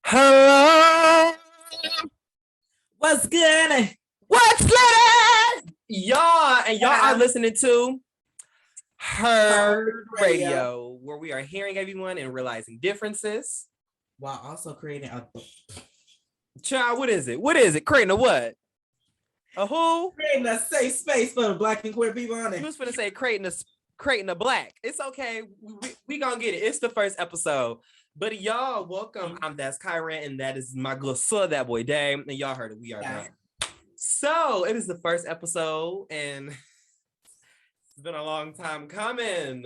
Hello, What's good? what's good? Y'all are listening to Heard Radio, where we are hearing everyone and realizing differences. While also creating a Child, what is it? What is it? Creating a what? A who? creating a safe space for the Black and queer people on You it. was finna say creating a black. It's okay. We gonna get it. It's the first episode. But y'all, welcome. That's Kyran, and that is my good son, that boy Dame. And y'all heard it. We are back. So it is the first episode, and it's been a long time coming.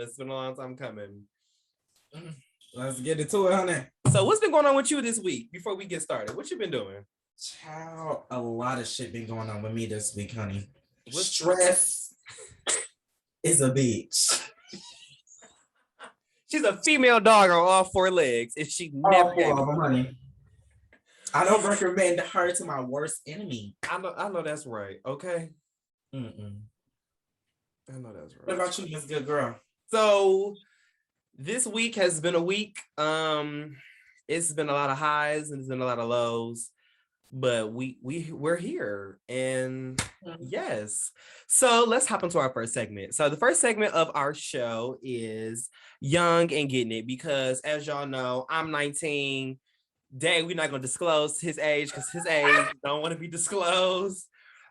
Let's get into it, honey. So what's been going on with you this week before we get started? What you been doing? Child, a lot of shit been going on with me this week, honey. Stress is a bitch. She's a female dog on all four legs, and she never gave up. Honey. I don't recommend her to my worst enemy. I know that's right. Okay. I know that's right. What about you, Miss Good Girl? So this week has been a week. It's been a lot of highs and it's been a lot of lows, but we're here, and yes. So let's hop into our first segment. So the first segment of our show is Young and Getting It, because as y'all know, I'm 19. Dang, we're not gonna disclose his age because his age don't want to be disclosed.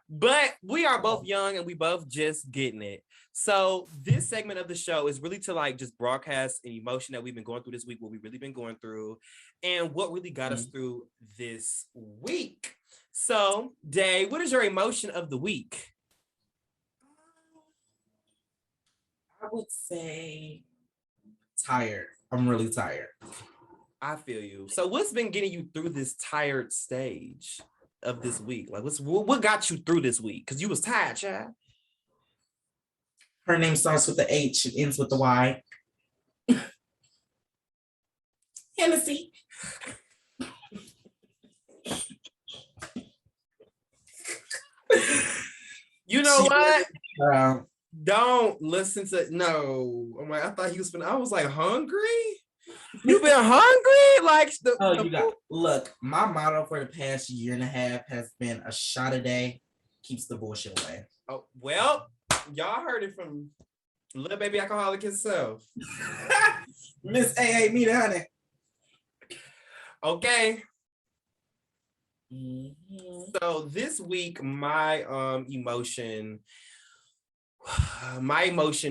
But we are both young and we both just getting it. So this segment of the show is really to like just broadcast an emotion that we've been going through this week, what we've really been going through, and what really got us through this week. So, Dave, what is your emotion of the week? I would say tired. I'm really tired. I feel you. So what's been getting you through this tired stage of this week? Like, what got you through this week? Because you was tired, child. Her name starts with the H, it ends with the Y. Hennessy. You know what? Don't listen to no. I'm like, I thought he was. I was like, hungry. You been hungry? Like look, my motto for the past year and a half has been a shot a day keeps the bullshit away. Oh, well, y'all heard it from little baby alcoholic himself. Miss AA, me the honey. Okay. So this week, my emotion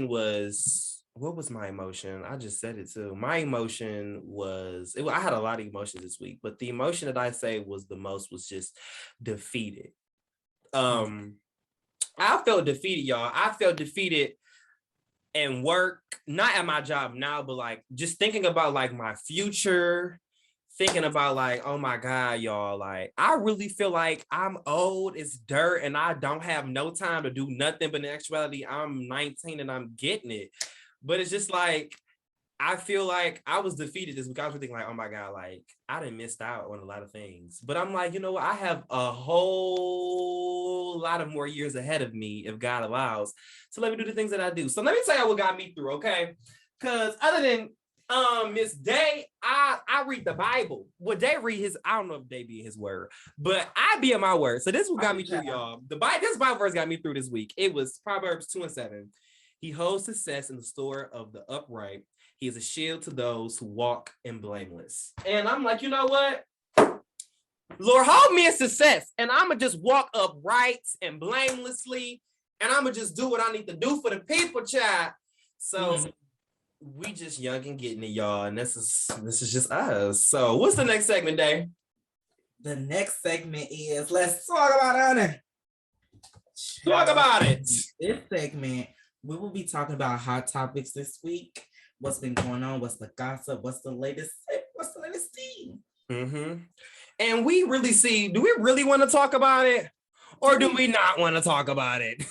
was, what was my emotion? I just said it too. My emotion was, I had a lot of emotions this week, but the emotion that I say was the most was just defeated. I felt defeated, y'all. I felt defeated in work, not at my job now, but like just thinking about like my future, thinking about like, oh my God, y'all, like I really feel like I'm old as dirt and I don't have no time to do nothing, but in actuality, I'm 19 and I'm getting it. But it's just like, I feel like I was defeated this week. I was thinking like, oh my God, like I done missed out on a lot of things. But I'm like, you know what? I have a whole lot of more years ahead of me if God allows. So let me do the things that I do. So let me tell you what got me through, okay? Because other than Miss Day, I read the Bible. Well, Day read his, I don't know if Day be in his word, but I be in my word. So this is what got me through, y'all. This Bible verse got me through this week. It was Proverbs 2:7. He holds success in the store of the upright. He is a shield to those who walk in blameless. And I'm like, you know what? Lord, hold me in success. And I'm going to just walk upright and blamelessly. And I'm going to just do what I need to do for the people, child. So we just young and getting it, y'all. And this is just us. So what's the next segment, Dave? The next segment is Let's Talk About It, honey. Talk about it. This segment, we will be talking about hot topics this week. What's been going on? What's the gossip? What's the latest tea? And we really do we really want to talk about it? Or do we not want to talk about it?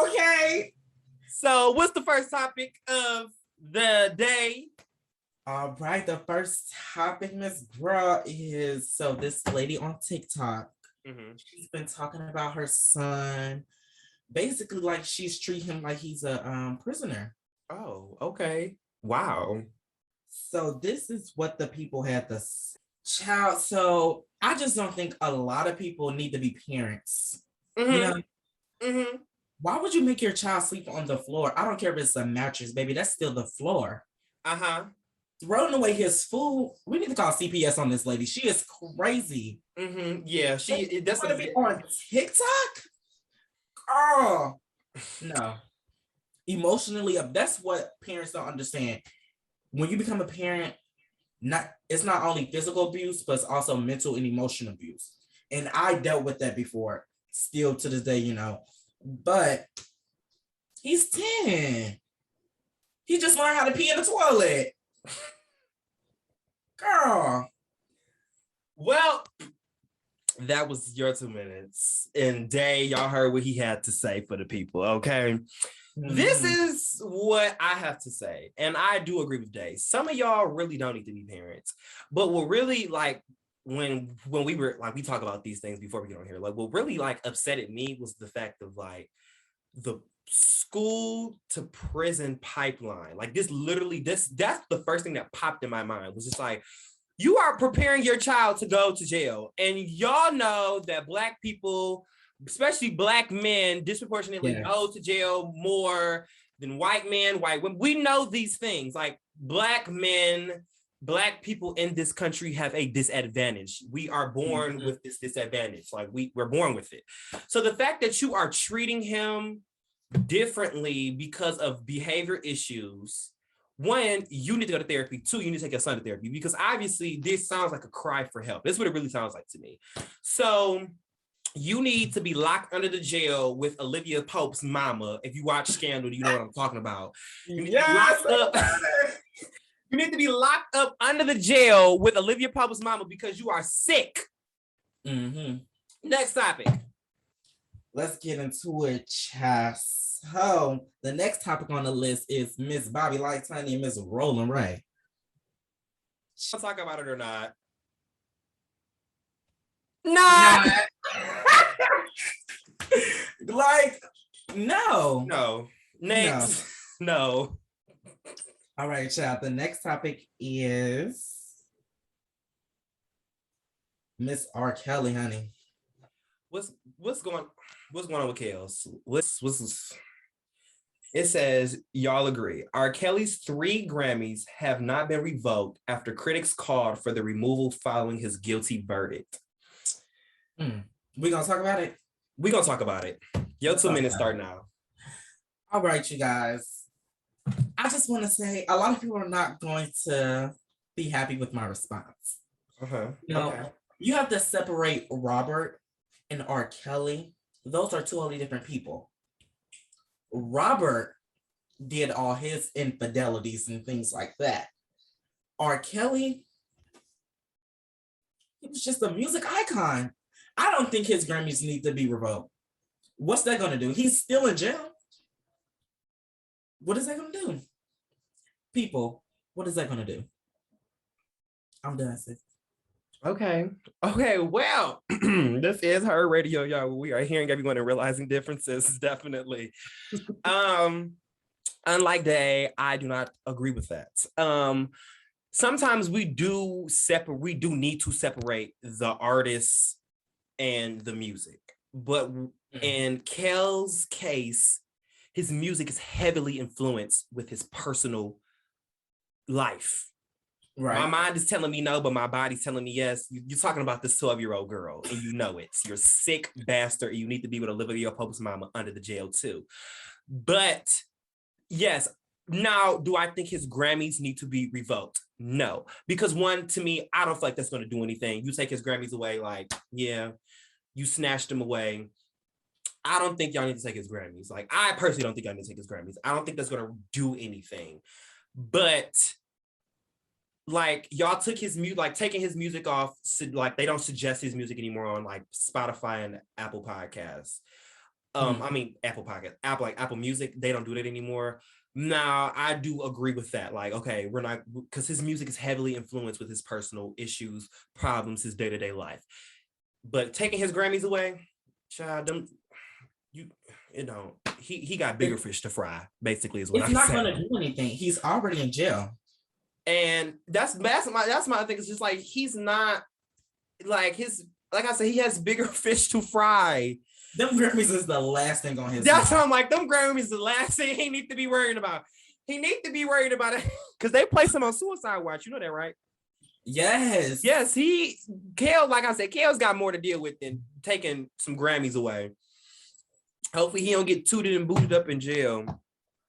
Okay. So what's the first topic of the day? All right. The first topic, Miss Girl, is so this lady on TikTok, she's been talking about her son. Basically, like she's treating him like he's a prisoner. Oh, okay. Wow. So this is what the people had to Child, so I just don't think a lot of people need to be parents. You know, why would you make your child sleep on the floor? I don't care if it's a mattress, baby. That's still the floor. Throwing away his food. We need to call CPS on this lady. She is crazy. Yeah, she that's want to be on TikTok. Oh no, emotionally up. That's what parents don't understand. When you become a parent, it's not only physical abuse, but it's also mental and emotional abuse. And I dealt with that before, still to this day, you know. But he's 10. He just learned how to pee in the toilet. Girl. Well, that was your 2 minutes. And Day, y'all heard what he had to say for the people, okay? This is what I have to say. And I do agree with Day. Some of y'all really don't need to be parents. But what really, like, when we were, like, we talk about these things before we get on here, like, what really, like, upsetted me was the fact of, like, the school to prison pipeline. Like, this literally, that's the first thing that popped in my mind, was just like, you are preparing your child to go to jail. And y'all know that Black people, especially Black men, disproportionately go to jail more than white men, white women. We know these things. Like, Black men, Black people in this country have a disadvantage. We are born with this disadvantage. Like, we're born with it. So the fact that you are treating him differently because of behavior issues, one, you need to go to therapy. Two, you need to take your son to therapy, because obviously this sounds like a cry for help. That's what it really sounds like to me. So you need to be locked under the jail with Olivia Pope's mama. If you watch Scandal, you know what I'm talking about. You need, you need to be locked up under the jail with Olivia Pope's mama because you are sick. Next topic. Let's get into it, child. So the next topic on the list is Miss Bobby Light Tiny and Miss Roland Ray. I'll talk about it or not. No. Like, no. No. Next. No. All right, child. The next topic is Miss R. Kelly, honey. What's going on with Kales? It says, y'all agree. R. Kelly's 3 Grammys have not been revoked after critics called for the removal following his guilty verdict. We gonna talk about it? We gonna talk about it. Your 2 minutes start now. All right, you guys. I just want to say a lot of people are not going to be happy with my response. You know, you have to separate Robert and R. Kelly. Those are 2 totally different people. Robert did all his infidelities and things like that. R. Kelly, he was just a music icon. I don't think his Grammys need to be revoked. What's that going to do? He's still in jail. What is that going to do? People, what is that going to do? I'm done, sis. Okay, well, this is her radio, y'all. We are hearing everyone and realizing differences, definitely. Unlike Day, I do not agree with that. Sometimes we do need to separate the artists and the music. But in Kel's case, his music is heavily influenced with his personal life. Right. My mind is telling me no, but my body's telling me yes. You're talking about this 12-year-old girl, and you know it. You're a sick bastard, and you need to be with Olivia Pope's mama under the jail too. But yes, now, do I think his Grammys need to be revoked? No. Because one, to me, I don't feel like that's going to do anything. You take his Grammys away, like, yeah, you snatched them away. I don't think y'all need to take his Grammys. Like, I personally don't think y'all need to take his Grammys. I don't think that's going to do anything. But like, y'all took his music, like taking his music off, like they don't suggest his music anymore on like Spotify and Apple Podcasts. I mean, Apple Podcast, Apple Music, they don't do that anymore. Now, I do agree with that. Like, okay, we're not, because his music is heavily influenced with his personal issues, problems, his day-to-day life. But taking his Grammys away, child, he got bigger fish to fry, basically, is what I'm saying. It's not going to do anything. He's already in jail. And that's my thing. It's just like he's not like like I said, he has bigger fish to fry. Them Grammys is the last thing on his That's mind. how I'm like, them Grammys is the last thing he needs to be worrying about. He needs to be worried about it because they place him on suicide watch. You know that, right? Yes. Yes, Kale, like I said, Kale's got more to deal with than taking some Grammys away. Hopefully he don't get tooted and booted up in jail.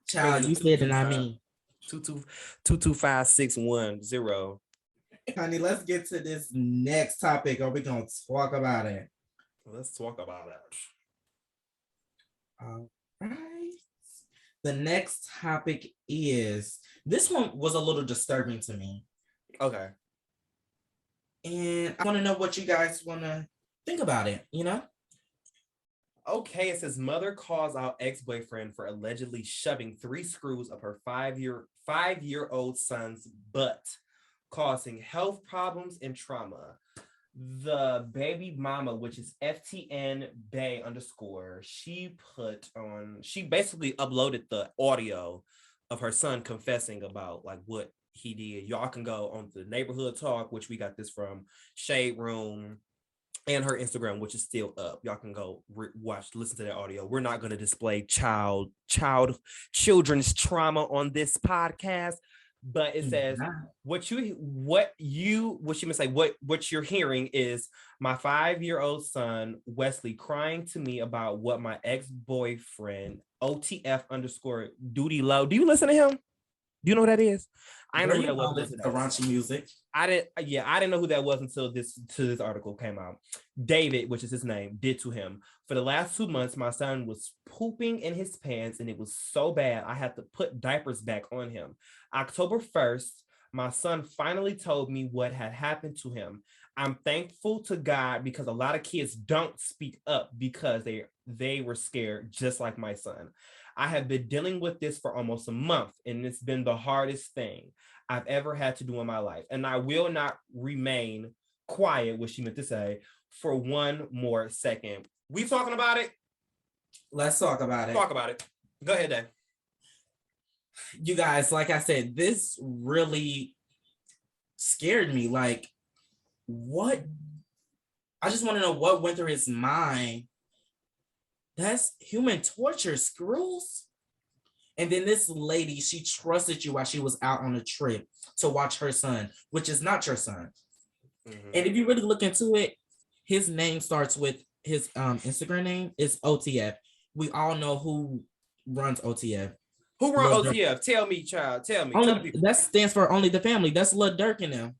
Child, you said it, not me. 225-610. Honey, let's get to this next topic. Are we gonna talk about it? Let's talk about it. All right. The next topic is, this one was a little disturbing to me. Okay. And I want to know what you guys want to think about it, Okay, it says mother calls out ex-boyfriend for allegedly shoving 3 screws up her 5-year-old son's butt, causing health problems and trauma. The baby mama, which is FTN Bay _, she basically uploaded the audio of her son confessing about like what he did. Y'all can go on the neighborhood talk, which we got this from Shade Room, and her Instagram, which is still up. Y'all can go listen to that audio. We're not going to display children's trauma on this podcast, but it says what you're hearing is my 5-year-old son Wesley crying to me about what my ex-boyfriend OTF _ duty low. Do you listen to him? Do you know who that is? I know who that was. Raunchy music. I didn't know who that was until this article came out. David, which is his name, did to him. For the last 2 months, my son was pooping in his pants and it was so bad I had to put diapers back on him. October 1st, my son finally told me what had happened to him. I'm thankful to God because a lot of kids don't speak up because they were scared, just like my son. I have been dealing with this for almost a month, and it's been the hardest thing I've ever had to do in my life. And I will not remain quiet, what she meant to say, for one more second. We talking about it? Let's talk about it. Talk about it. Go ahead, Dave. You guys, like I said, this really scared me. Like, what? I just want to know what went through his mind. That's human torture, screws. And then this lady, she trusted you while she was out on a trip to watch her son, which is not your son. Mm-hmm. And if you really look into it, his name starts with his Instagram name is OTF. We all know who runs OTF. Who runs OTF? Tell me, child. Tell me. Only, tell people. That stands for Only the Family. That's Lil Durk and them.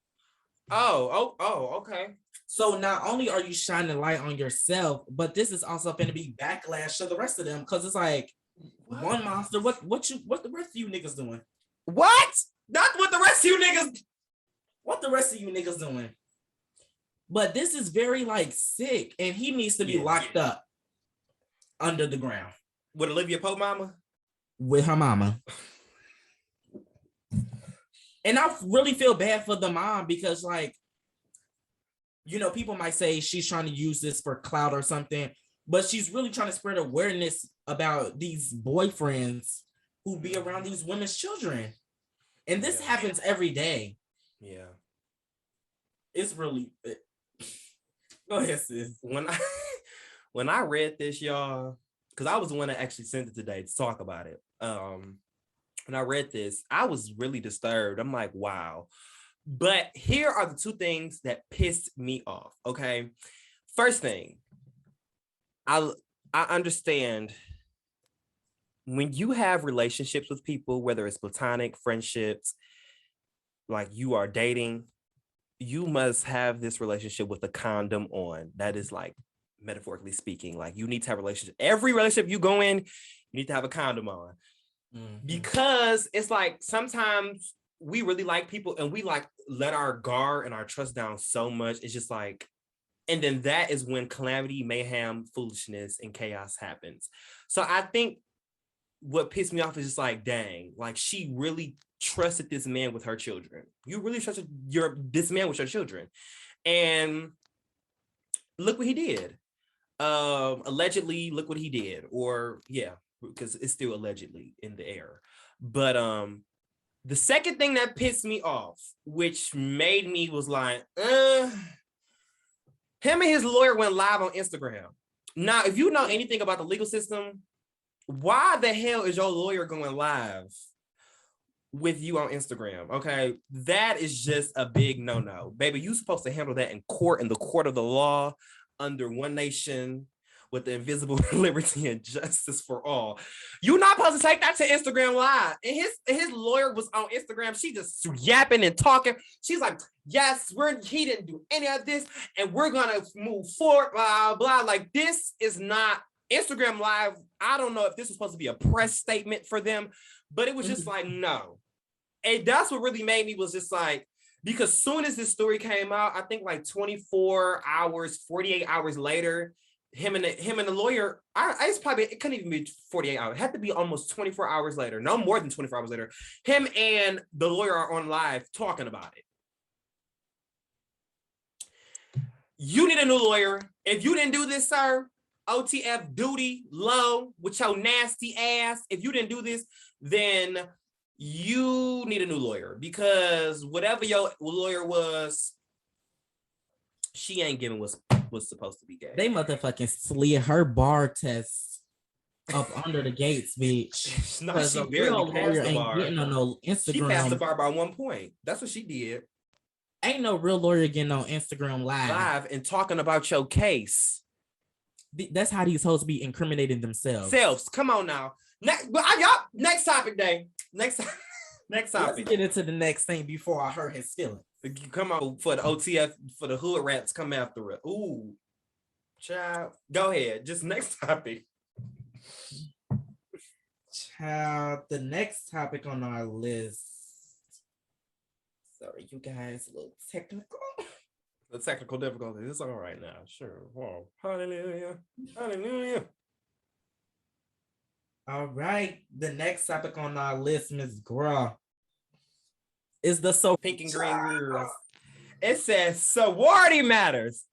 Oh, okay. So not only are you shining light on yourself, but this is also going to be backlash to the rest of them, because it's like, what? One monster. What the rest of you niggas doing? What? Not what the rest of you niggas. What the rest of you niggas doing? But this is very like sick, and he needs to be locked up under the ground. With Olivia Pope mama? With her mama. And I really feel bad for the mom because, like, people might say she's trying to use this for clout or something, but she's really trying to spread awareness about these boyfriends who be around these women's children. And this happens every day. Yeah. It's really... Go ahead, sis. When I read this, y'all, because I was the one that actually sent it today to talk about it. When I read this, I was really disturbed. I'm like, wow. But here are the 2 things that pissed me off, okay? First thing, I understand when you have relationships with people, whether it's platonic, friendships, like you are dating, you must have this relationship with a condom on. That is like, metaphorically speaking, like you need to have a relationship. Every relationship you go in, you need to have a condom on. Mm-hmm. Because it's like sometimes we really like people and we like let our guard and our trust down so much. It's just like, and then that is when calamity, mayhem, foolishness, and chaos happens. So I think what pissed me off is just like, dang, like she really trusted this man with her children. You really trusted this man with your children. And look what he did. Allegedly, look what he did. Or because it's still allegedly in the air. But The second thing that pissed me off, which made me was like, him and his lawyer went live on Instagram. Now, if you know anything about the legal system, why the hell is your lawyer going live with you on Instagram? Okay, that is just a big no-no. Baby, you supposed to handle that in court, in the court of the law, under one nation, with the invisible liberty and justice for all. You're not supposed to take that to Instagram live. And his lawyer was on Instagram. She just yapping and talking. She's like, yes, he didn't do any of this, and we're gonna move forward, blah, blah. Like, this is not Instagram live. I don't know if this was supposed to be a press statement for them, but it was just like, no. And that's what really made me was just like, because soon as this story came out, I think like 24 hours, 48 hours later, him and the lawyer, it couldn't even be 48 hours. It had to be almost 24 hours later. No more than 24 hours later. Him and the lawyer are on live talking about it. You need a new lawyer. If you didn't do this, sir, OTF duty low with your nasty ass. If you didn't do this, then you need a new lawyer, because whatever your lawyer was, she ain't giving what's supposed to be gay. They motherfucking slid her bar test up under the gates, bitch. No, she barely passed the bar. Getting on no Instagram. She passed the bar by 1 point. That's what she did. Ain't no real lawyer getting on Instagram live and talking about your case. That's how these hoes be incriminating themselves. Come on now. Next topic, Day. Next topic. Let's get into the next thing before I hurt his feelings. You come on for the OTF, for the hood rats come after it. Ooh, child. Go ahead. Just next topic. Child, the next topic on our list. Sorry, you guys, a little technical. The technical difficulties. It's all right now. Sure. Whoa. Hallelujah. Hallelujah. All right. The next topic on our list, Miss Gra, is the pink and green girls. It says sorority matters.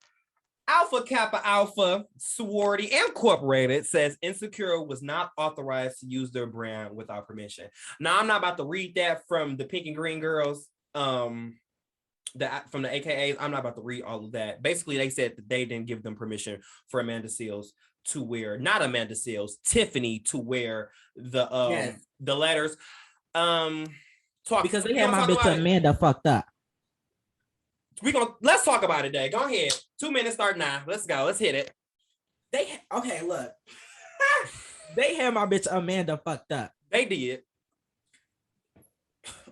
Alpha Kappa Alpha Sorority Incorporated says Insecure was not authorized to use their brand without permission. Now, I'm not about to read that from the pink and green girls. From the AKAs, I'm not about to read all of that. Basically, they said that they didn't give them permission for Amanda Seales to wear, not Amanda Seales, Tiffany to wear the letters. Because they had my bitch Amanda fucked up. Let's talk about it, Day. Go ahead. 2 minutes start now. Let's go. Let's hit it. Look. They had my bitch Amanda fucked up. They did.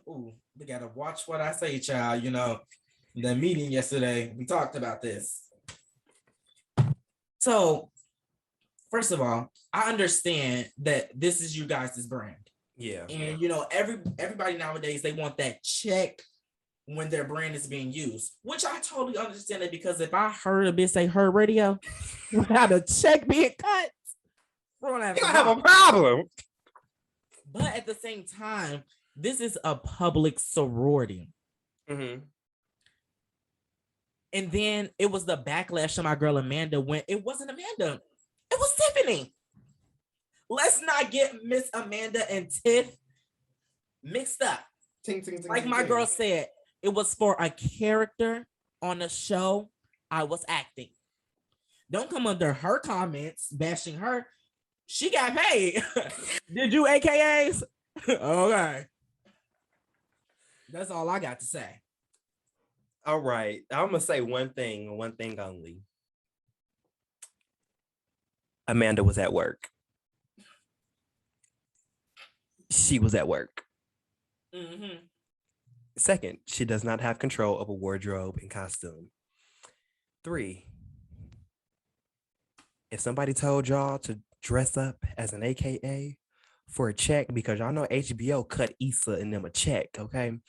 Ooh, we gotta watch what I say, child. You know, the meeting yesterday, we talked about this. So, first of all, I understand that this is you guys' brand. Yeah. And you know, everybody nowadays, they want that check when their brand is being used, which I totally understand it, because if I heard a bitch say her radio without a check being cut, we're gonna have a problem. But at the same time, this is a public sorority. Mm-hmm. And then it was the backlash to my girl Amanda when it wasn't Amanda, it was Tiffany. Let's not get Miss Amanda and Tiff mixed up. Like my girl said, it was for a character on a show. I was acting. Don't come under her comments bashing her. She got paid. Did you AKAs? Okay. That's all I got to say. All right. I'm going to say one thing only. Amanda was at work. She was at work. Mm-hmm. Second, she does not have control of a wardrobe and costume. 3, if somebody told y'all to dress up as an AKA for a check, because y'all know HBO cut Issa and them a check, okay?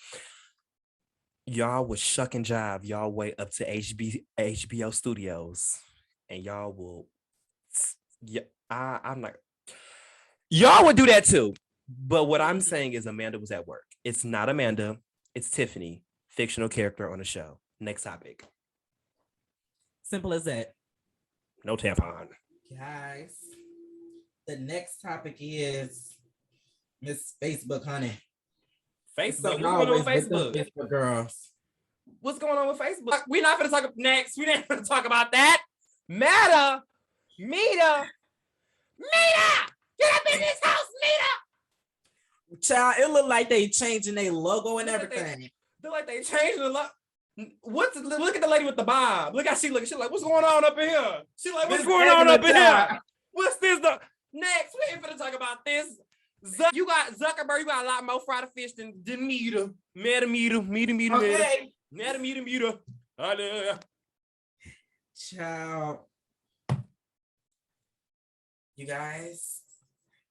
Y'all would shuck and jive y'all way up to HBO Studios, and y'all will, I'm not, y'all would do that too. But what I'm saying is Amanda was at work. It's not Amanda. It's Tiffany, fictional character on the show. Next topic. Simple as that. No tampon. Guys, the next topic is Miss Facebook Honey. Facebook. Something What's going on with always with them Facebook? Facebook girls. What's going on with Facebook? We're not going to talk next. We're not going to talk about that. Meta. Get up in this house, Meta. Child, it look like they changing their logo and everything. Look like they changing the logo. Look at the lady with the bob. Look how she looking. She like, what's going on up in here? She like, what's going on up in here? What's this? Next, we ain't finna talk about this. You got Zuckerberg. You got a lot more fried fish than Meta. Okay. Meta. Hallelujah. Child. You guys,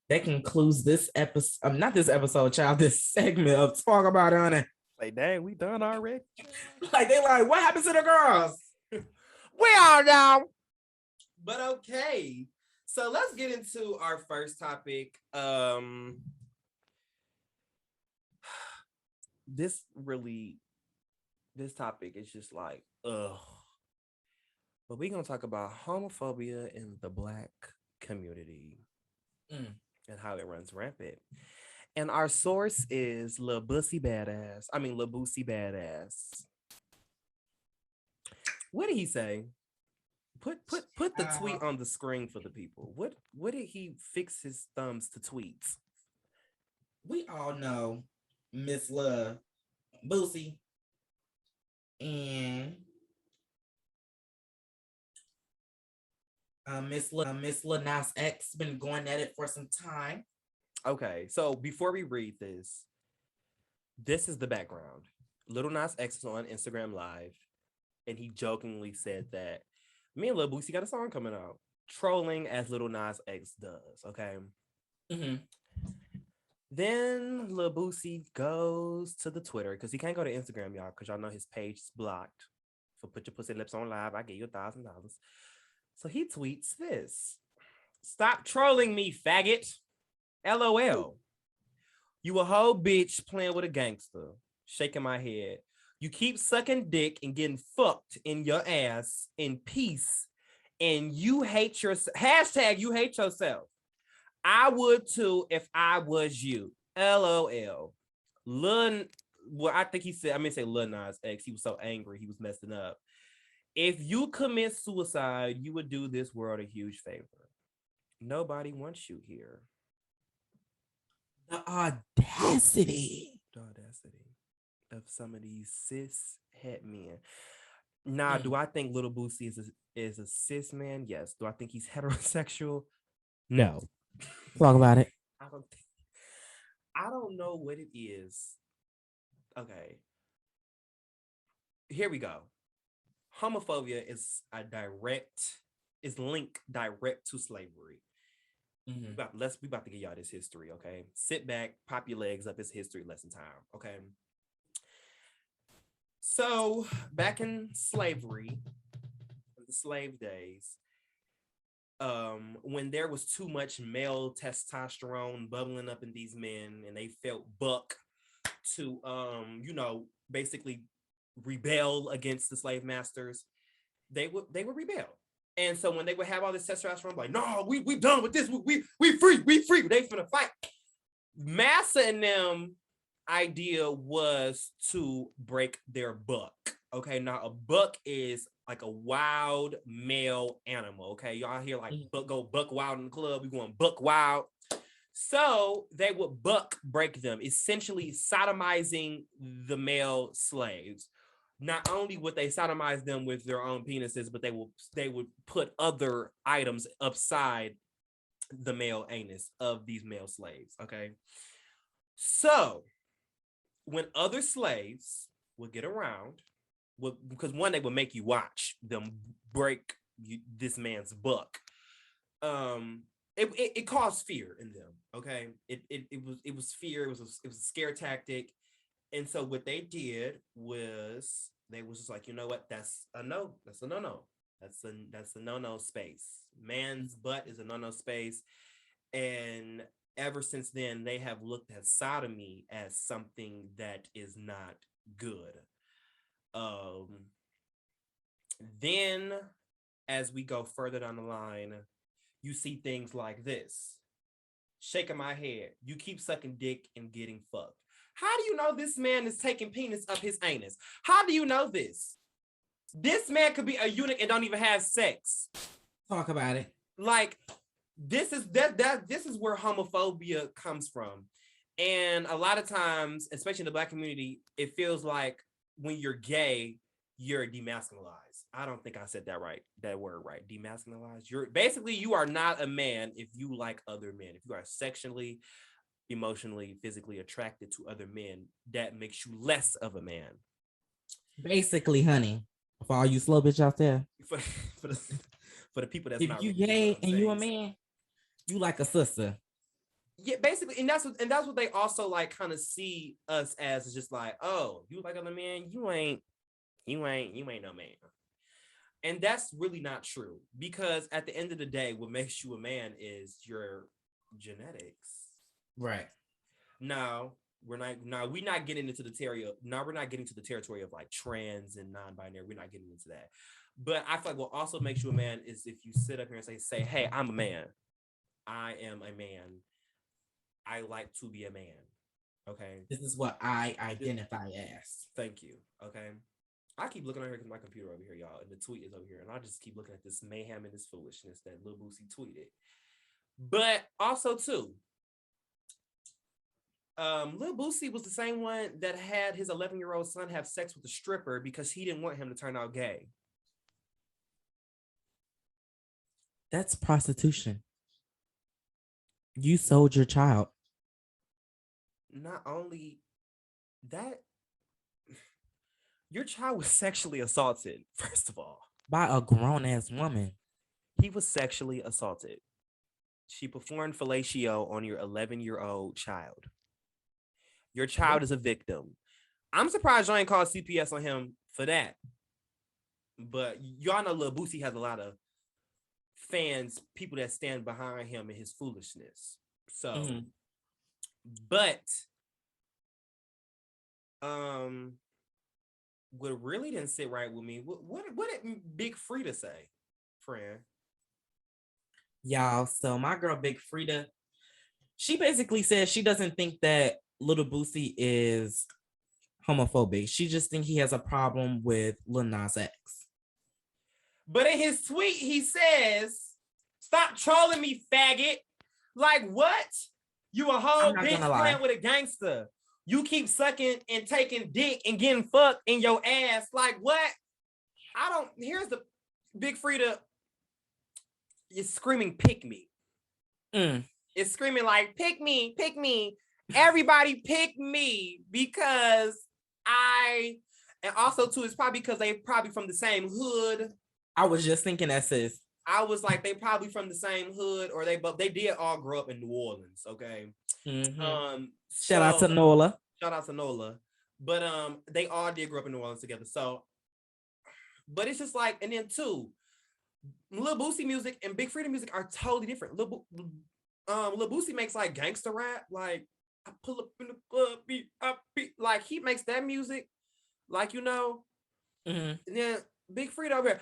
that concludes this episode. Not this episode, child. This segment of Talk About It, honey. Like, dang, we done already? Like, they like, what happened to the girls? We all know. But okay. So let's get into our first topic. This topic is just like, ugh. But we're gonna talk about homophobia in the Black community and how it runs rampant. And our source is Lil Boosie Badass. What did he say? Put the tweet on the screen for the people. What did he fix his thumbs to tweets? We all know Miss Lil Boosie and Miss Lil Nas X been going at it for some time. Okay, so before we read this is the background. Lil Nas X is on Instagram Live, and he jokingly said that me and Lil Boosie got a song coming out, trolling as Lil Nas X does. Okay. Mm-hmm. Then Lil Boosie goes to the Twitter because he can't go to Instagram, y'all, because y'all know his page is blocked. So put your pussy lips on live. I give you $1,000. So he tweets this: "Stop trolling me, faggot. LOL. You a whole bitch playing with a gangster." Shaking my head. "You keep sucking dick and getting fucked in your ass in peace. And you hate yourself. Hashtag you hate yourself. I would too if I was you. LOL. I think he said, I mean, say Lil Nas X. He was so angry. He was messing up. If you commit suicide, you would do this world a huge favor. Nobody wants you here." The audacity Of some of these cis het men. Now, do I think Little Boosie is a cis man? Yes. Do I think he's heterosexual? No. Talk about it. I don't know what it is. Okay. Here we go. Homophobia is linked direct to slavery. Mm-hmm. We about to give y'all this history, okay? Sit back, pop your legs up. It's history lesson time, okay? So back in slavery, the slave days, when there was too much male testosterone bubbling up in these men, and they felt buck to, basically rebel against the slave masters, they would rebel. And so when they would have all this testosterone, like, no, we done with this. We free. They finna fight. Massa and them idea was to break their buck. Okay, now a buck is like a wild male animal. Okay, y'all hear like go buck wild in the club. We going buck wild. So they would buck break them, essentially sodomizing the male slaves. Not only would they sodomize them with their own penises, but they would put other items upside the male anus of these male slaves. Okay, so when other slaves would get around, because one, they would make you watch them break this man's buck. It caused fear in them. Okay, it was fear. It was a scare tactic. And so what they did was they was just like, you know what? That's a no. That's a no-no. That's a no-no space. Man's butt is a no-no space. And ever since then, they have looked at sodomy as something that is not good. Then as we go further down the line, you see things like this. Shaking my head. You keep sucking dick and getting fucked. How do you know this man is taking penis up his anus? How do you know this? This man could be a eunuch and don't even have sex. Talk about it. Like, this is this is where homophobia comes from. And a lot of times, especially in the Black community, it feels like when you're gay, you're demasculinized. I don't think I said that right. That word right. Demasculinized. You are not a man if you like other men. If you are sexually, emotionally, physically attracted to other men, that makes you less of a man. Basically, honey, for all you slow bitch out there, for the people that's if not you really gay and you a man, you like a sister. Yeah, basically, and that's what they also like kind of see us as, is just like, oh, you like other men, you ain't no man. And that's really not true, because at the end of the day, what makes you a man is your genetics. Right. Now, we're not getting into the territory of like trans and non-binary. We're not getting into that. But I feel like what also makes you a man is if you sit up here and say, hey, I'm a man. I am a man. I like to be a man. Okay. This is what I identify as. Thank you. Okay. I keep looking over here because my computer over here, y'all, and the tweet is over here, and I just keep looking at this mayhem and this foolishness that Lil Boosie tweeted. But also too, Lil Boosie was the same one that had his 11-year-old son have sex with a stripper because he didn't want him to turn out gay. That's prostitution. You sold your child. Not only that, your child was sexually assaulted, first of all. By a grown-ass woman. He was sexually assaulted. She performed fellatio on your 11-year-old child. Your child is a victim. I'm surprised y'all ain't called CPS on him for that. But y'all know Lil Boosie has a lot of fans, people that stand behind him and his foolishness. So, but what really didn't sit right with me, what did Big Frida say, friend? Y'all, so my girl Big Frida, she basically said she doesn't think that Little Boosie is homophobic. She just think he has a problem with Lil Nas X. But in his tweet, he says, "Stop trolling me, faggot." Like, what? You a whole bitch playing with a gangster. You keep sucking and taking dick and getting fucked in your ass. Like, what? Here's the Big Frida. It's screaming, pick me. It's screaming like, pick me, pick me. Everybody pick me, because and also too, it's probably because they probably from the same hood. I was just thinking that, sis. I was like, they probably from the same hood, or they did all grow up in New Orleans. Okay. Shout out to Nola. Shout out to Nola. But they all did grow up in New Orleans together. So, but it's just like, and then too, Lil Boosie music and Big Freedom music are totally different. Lil Boosie makes like gangster rap, like I pull up in the club, beat, like he makes that music, like, you know. And then Big Frida over here,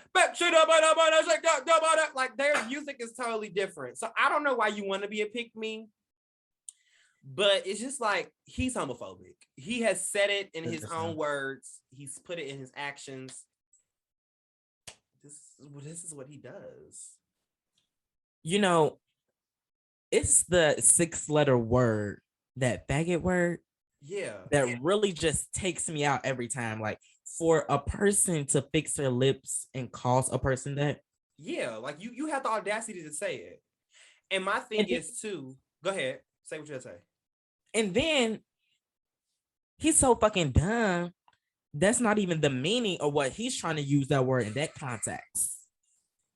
like their music is totally different. So I don't know why you want to be a pick me, but it's just like he's homophobic. He has said it in his own words. He's put it in his actions. This is what he does. You know, it's the 6-letter word, that faggot word. Yeah. That really just takes me out every time. Like, for a person to fix their lips and calls a person that. Yeah, like you have the audacity to say it. And my thing is too, go ahead, say what you have to say. And then he's so fucking dumb. That's not even the meaning of what he's trying to use that word in that context.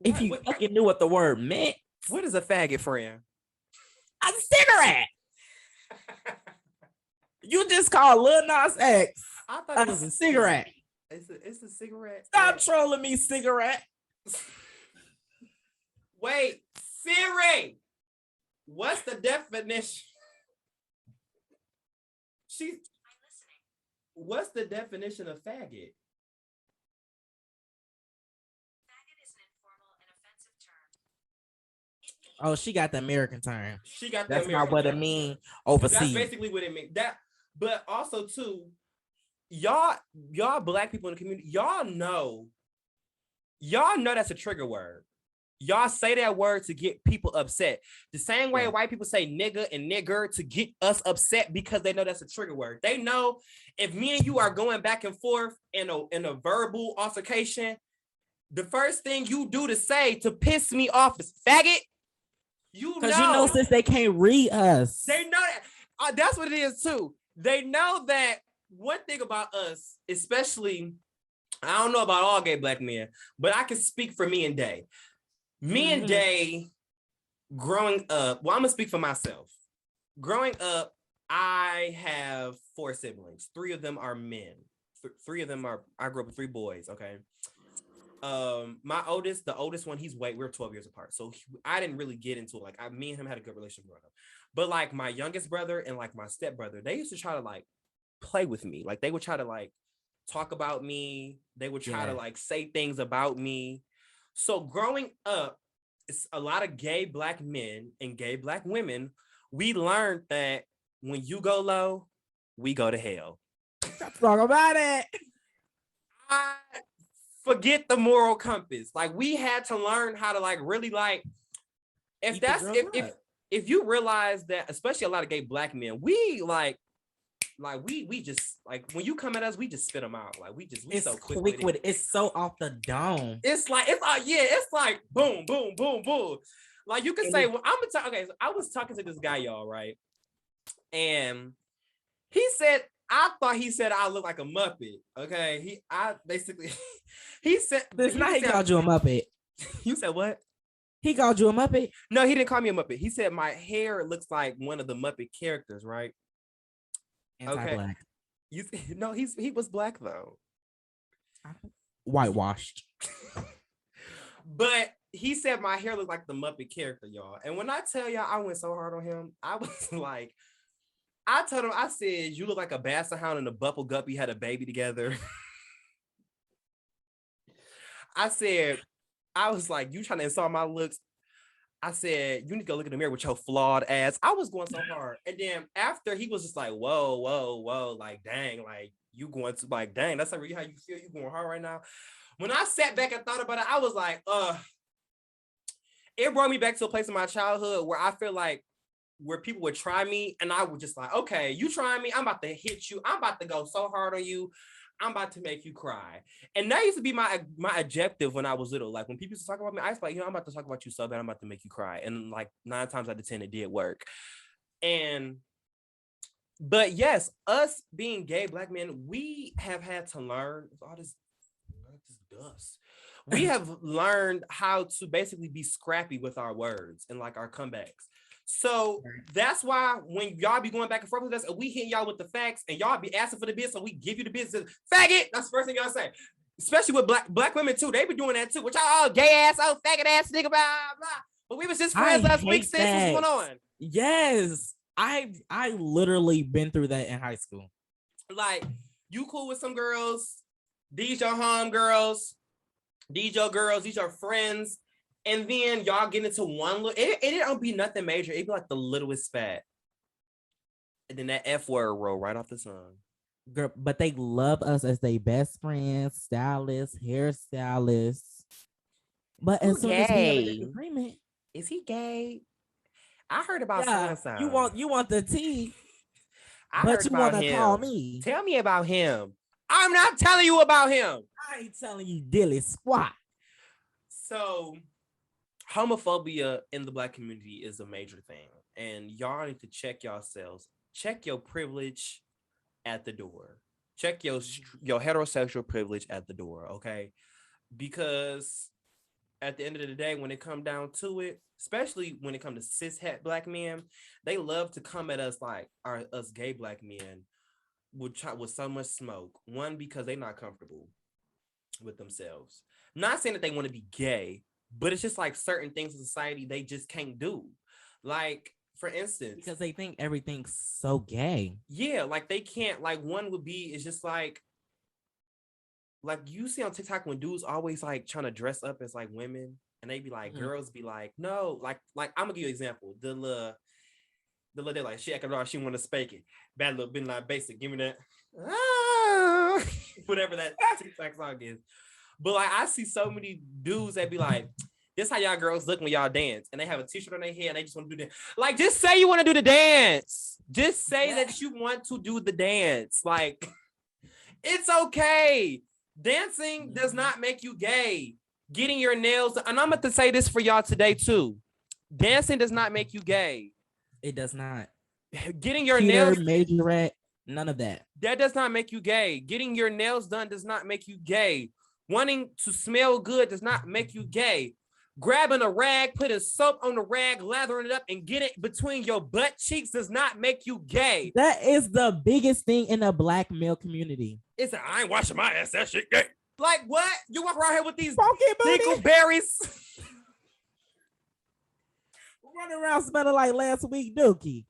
If you fucking knew what the word meant. What is a faggot, friend? A cigarette. You just called Lil Nas X I thought it was a cigarette. It's a cigarette. Stop trolling me, cigarette. Wait, Siri. What's the definition? I'm listening. What's the definition of faggot? Faggot is an informal and offensive term. Oh, she got the American term. She got That's not what it means overseas. That's basically what it means. That But also too, y'all black people in the community, y'all know that's a trigger word. Y'all say that word to get people upset. The same way white people say nigga and nigger to get us upset because they know that's a trigger word. They know if me and you are going back and forth in a verbal altercation, the first thing you do to say to piss me off is faggot. Because you know, since they can't read us. They know that. That's what it is too. They know that one thing about us, especially, I don't know about all gay black men, but I can speak for me and Day. Me and Day, growing up, well, I'm gonna speak for myself. Growing up, I have 4 siblings. 3 of them are men. 3 of them I grew up with 3 boys. Okay. My oldest, the oldest one, we're 12 years apart. So I didn't really get into it. Like me and him had a good relationship growing up. But like my youngest brother and like my stepbrother, they used to try to like play with me. Like they would try to like talk about me. They would try to like say things about me. So growing up, it's a lot of gay black men and gay black women. We learned that when you go low, we go to hell. Let's talk about it. I forget the moral compass. Like we had to learn how to like really like if you realize that, especially a lot of gay black men, we we just like when you come at us, we just spit them out. Like we it's so quick with it. It's so off the dome. It's like boom, boom, boom, boom. Like you can say, well, I'm gonna talk. Okay, so I was talking to this guy, y'all, right? And he said, I thought he said I look like a Muppet. Okay, he said this night he called you a Muppet. You said what? He called you a Muppet? No, he didn't call me a Muppet. He said my hair looks like one of the Muppet characters, right? Anti-black. Okay. He was black though. Whitewashed. But he said my hair looked like the Muppet character, y'all. And when I tell y'all I went so hard on him, I was like, I told him, I said, you look like a bastard hound and a buffalo guppy had a baby together. I was like, you trying to insult my looks? I said, you need to go look in the mirror with your flawed ass. I was going so hard. And then after, he was just like, whoa, whoa, whoa. Like, dang, like, you going to, like, dang, that's really how you feel? You going hard right now? When I sat back and thought about it, I was like, it brought me back to a place in my childhood where I feel like where people would try me and I would just like, okay, you trying me? I'm about to hit you. I'm about to go so hard on you. I'm about to make you cry. And that used to be my objective when I was little. Like when people used to talk about me, I was like, I'm about to talk about you so bad, I'm about to make you cry. And like 9 times out of 10, it did work. But yes, us being gay black men, we have had to learn all this dust. We have learned how to basically be scrappy with our words and like our comebacks. So that's why when y'all be going back and forth with us and we hit y'all with the facts and y'all be asking for the biz, so we give you the business. Faggot! That's the first thing y'all say. Especially with black women too. They be doing that too. Which y'all gay ass, faggot ass nigga, blah, blah. But we was just friends last week. Sis, what's going on? Yes. I literally been through that in high school. Like, you cool with some girls, these your home girls, these your girls, these your friends. And then y'all get into one little, it don't be nothing major. It'd be like the littlest spat. And then that F word roll right off the tongue. Girl, but they love us as their best friends, stylists, hairstylists. But as soon as we have a disagreement, is he gay? I heard about so-and-so. You want the tea, but you want to call me. Tell me about him. I'm not telling you about him. I ain't telling you dilly squat. So homophobia in the black community is a major thing, and y'all need to check yourselves. Check your privilege at the door. Check your heterosexual privilege at the door, okay? Because at the end of the day, when it comes down to it, especially when it comes to cis-het black men, they love to come at us like us gay black men with so much smoke. One, because they're not comfortable with themselves. Not saying that they want to be gay, but it's just like certain things in society they just can't do. Like, for instance, because they think everything's so gay. Yeah, like they can't, like one would be, it's just like you see on TikTok when dudes always like trying to dress up as like women and they be like, girls be like, no, like I'm gonna give you an example. The little like she acting like she want to spank it. Bad little been like basic. Give me that. Ah, whatever that TikTok song is. But like I see so many dudes that be like, this how y'all girls look when y'all dance. And they have a t-shirt on their head and they just want to do that. Like, just say you want to do the dance. Just say that you want to do the dance. Like, it's okay. Dancing does not make you gay. Getting your nails, and I'm about to say this for y'all today too. Dancing does not make you gay. It does not. Getting your Peter, nails, majorette, none of that. that does not make you gay. Getting your nails done does not make you gay. Wanting to smell good does not make you gay. Grabbing a rag, putting soap on the rag, lathering it up, and get it between your butt cheeks does not make you gay. That is the biggest thing in the black male community. It's a, I ain't washing my ass. That shit gay. Like what? You walk around here with these Funky booty. berries. Running around smelling like last week dookie.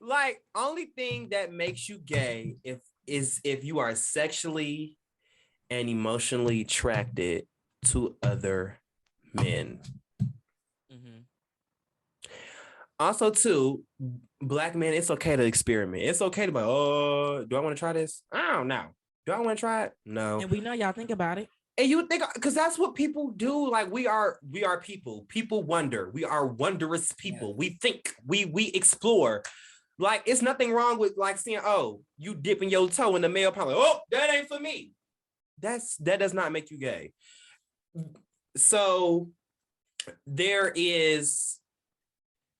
Like, only thing that makes you gay if you are sexually and emotionally attracted to other men. Mm-hmm. Also, too, black men, it's okay to experiment. It's okay to be like, oh, do I want to try this? I don't know. Do I want to try it? No. And we know y'all think about it. And you think, because that's what people do. Like, we are people. People wonder. We are wondrous people. Yeah. We think. We explore. Like, it's nothing wrong with like seeing, oh, you dipping your toe in the male pond. Like, oh, that ain't for me. That does not make you gay. So there is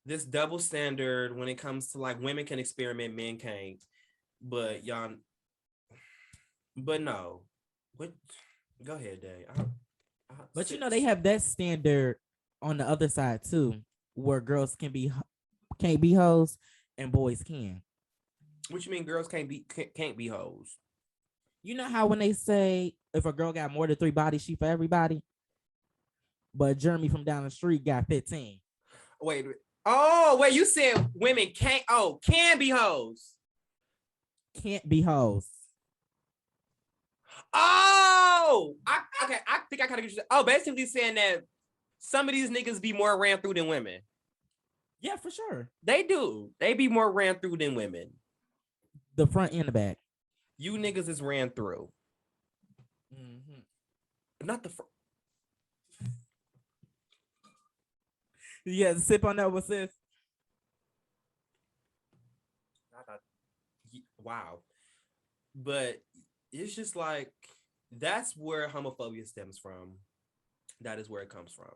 this double standard when it comes to like women can experiment, men can't. But y'all, but no. What? Go ahead, Dave. But you know they have that standard on the other side too, where girls can't be hoes and boys can. What you mean girls can't be hoes? You know how when they say if a girl got more than 3 bodies, she for everybody? But Jeremy from down the street got 15. Wait, you said women can be hoes. Can't be hoes. Oh, I think I kind of get you. Oh, basically saying that some of these niggas be more ran through than women. Yeah, for sure. They do. They be more ran through than women. The front and the back. You niggas is ran through. Mm-hmm. Not the front. Yeah, sip on that one, sis. Wow. But it's just like, that's where homophobia stems from. That is where it comes from.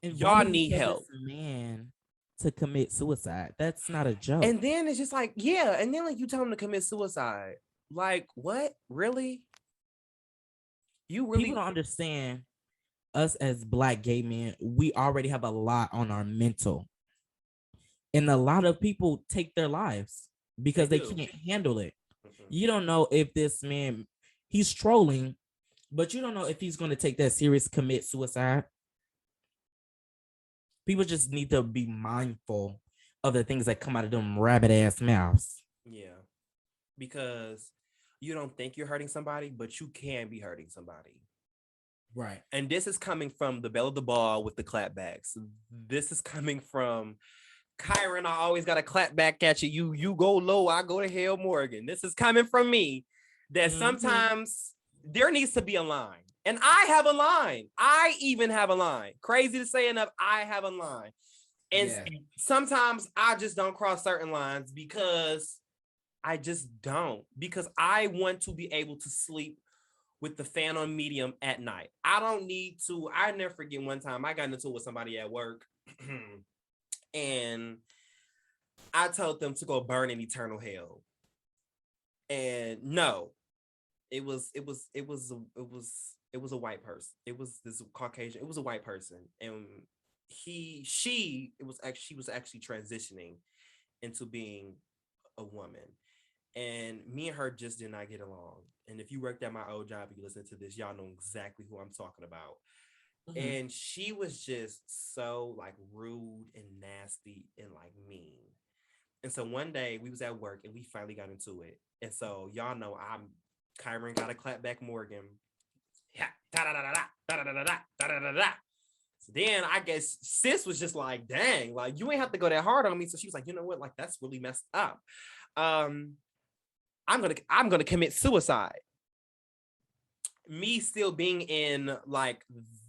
And y'all need help. Man, to commit suicide. That's not a joke. And then it's just like, yeah. And then like you tell him to commit suicide. Like, what? Really? You really people don't understand us as black gay men. We already have a lot on our mental. And a lot of people take their lives because they can't handle it. Mm-hmm. You don't know if this man, he's trolling, but you don't know if he's going to take that serious, commit suicide. People just need to be mindful of the things that come out of them rabbit ass mouths. Yeah. Because you don't think you're hurting somebody, but you can be hurting somebody. Right. And this is coming from the belle of the ball with the clapbacks. This is coming from Kyron, I always got to clap back at you. You go low, I go to hell, Morgan. This is coming from me that sometimes there needs to be a line. And I have a line. I even have a line. Crazy to say enough, I have a line. And sometimes I just don't cross certain lines because I just don't. Because I want to be able to sleep with the fan on medium at night. I don't need to. I never forget one time I got into it with somebody at work. And I told them to go burn in eternal hell. And no, it was a white person. It was this Caucasian. It was a white person, and she was actually transitioning into being a woman. And me and her just did not get along. And if you worked at my old job and you listen to this, y'all know exactly who I'm talking about. Mm-hmm. And she was just so like rude and nasty and like mean. And so one day we was at work and we finally got into it. And so y'all know Kyron got a clap back Morgan. So then I guess sis was just like, dang, like you ain't have to go that hard on me. So she was like, you know what? Like that's really messed up. I'm gonna commit suicide. Me still being in like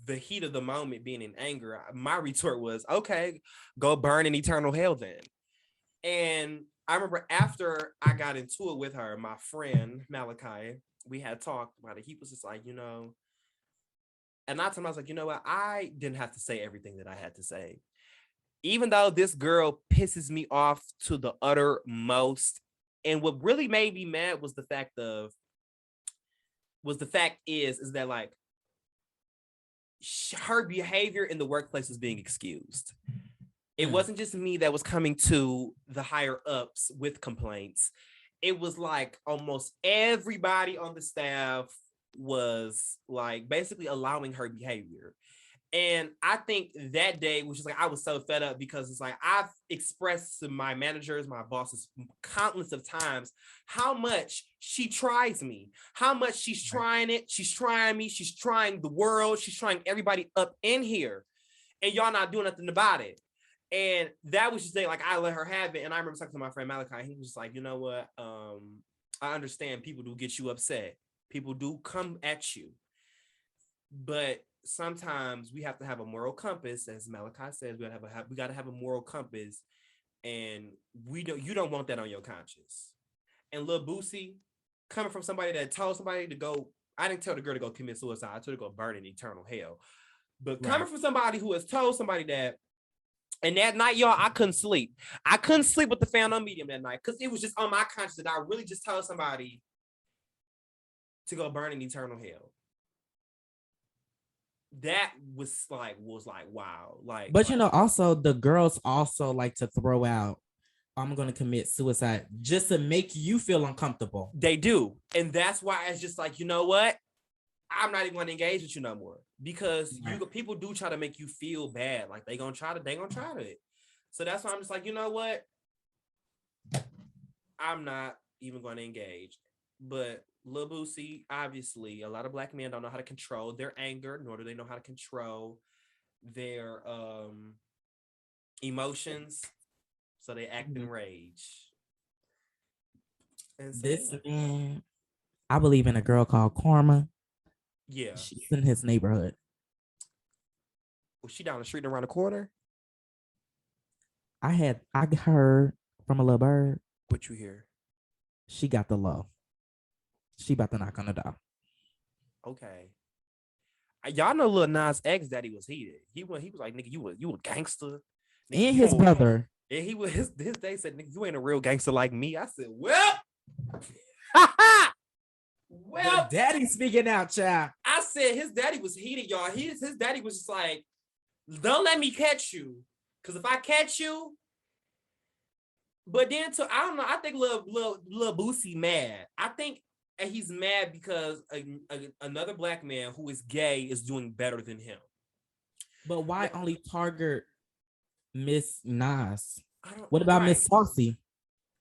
the heat of the moment, being in anger, my retort was, okay, go burn in eternal hell then. And I remember after I got into it with her, my friend Malachi, we had talked about it. He was just like, and that time I was like, you know what? I didn't have to say everything that I had to say. Even though this girl pisses me off to the uttermost. And what really made me mad was the fact is that like her behavior in the workplace was being excused. It wasn't just me that was coming to the higher ups with complaints. It was like almost everybody on the staff was like basically allowing her behavior. And I think that day was just like, I was so fed up because it's like, I've expressed to my managers, my bosses, countless of times, how much she tries me, how much she's trying it. She's trying me. She's trying the world. She's trying everybody up in here. And y'all not doing nothing about it. And that was just like, I let her have it. And I remember talking to my friend Malachi. He was just like, you know what? I understand people do get you upset. People do come at you. But sometimes we have to have a moral compass, as Malachi says. We gotta have a moral compass, and you don't want that on your conscience. And Lil Boosie, coming from somebody that told somebody to go, I didn't tell the girl to go commit suicide. I told her to go burn in eternal hell. But coming from somebody who has told somebody that, and that night, y'all, I couldn't sleep. I couldn't sleep with the fan on Medium that night because it was just on my conscience that I really just told somebody to go burn in eternal hell. That was like wow. Like, but also the girls also like to throw out, I'm gonna commit suicide just to make you feel uncomfortable. They do. And that's why it's just like, you know what? I'm not even gonna engage with you no more. Because people do try to make you feel bad. Like they gonna try it. So that's why I'm just like, you know what? I'm not even gonna engage. But Lil Boosie, obviously, a lot of Black men don't know how to control their anger, nor do they know how to control their emotions. So they act in rage. And so, this man, I believe in a girl called Karma. Yeah. She's in his neighborhood. Was she down the street around the corner? I heard from a little bird. What you hear? She got the love. She about to knock on the door. Okay. Y'all know Lil Nas X daddy was heated. He was like, nigga, you a gangster. Nigga, and his brother. And he was his day said, nigga, you ain't a real gangster like me. I said, well, well, daddy speaking out, child. I said his daddy was heated, y'all. His daddy was just like, don't let me catch you. Because if I catch you, but then I don't know, I think Lil Boosie mad. I think he's mad because another Black man who is gay is doing better than him. But why only target Miss Nas? What about Miss Saucy?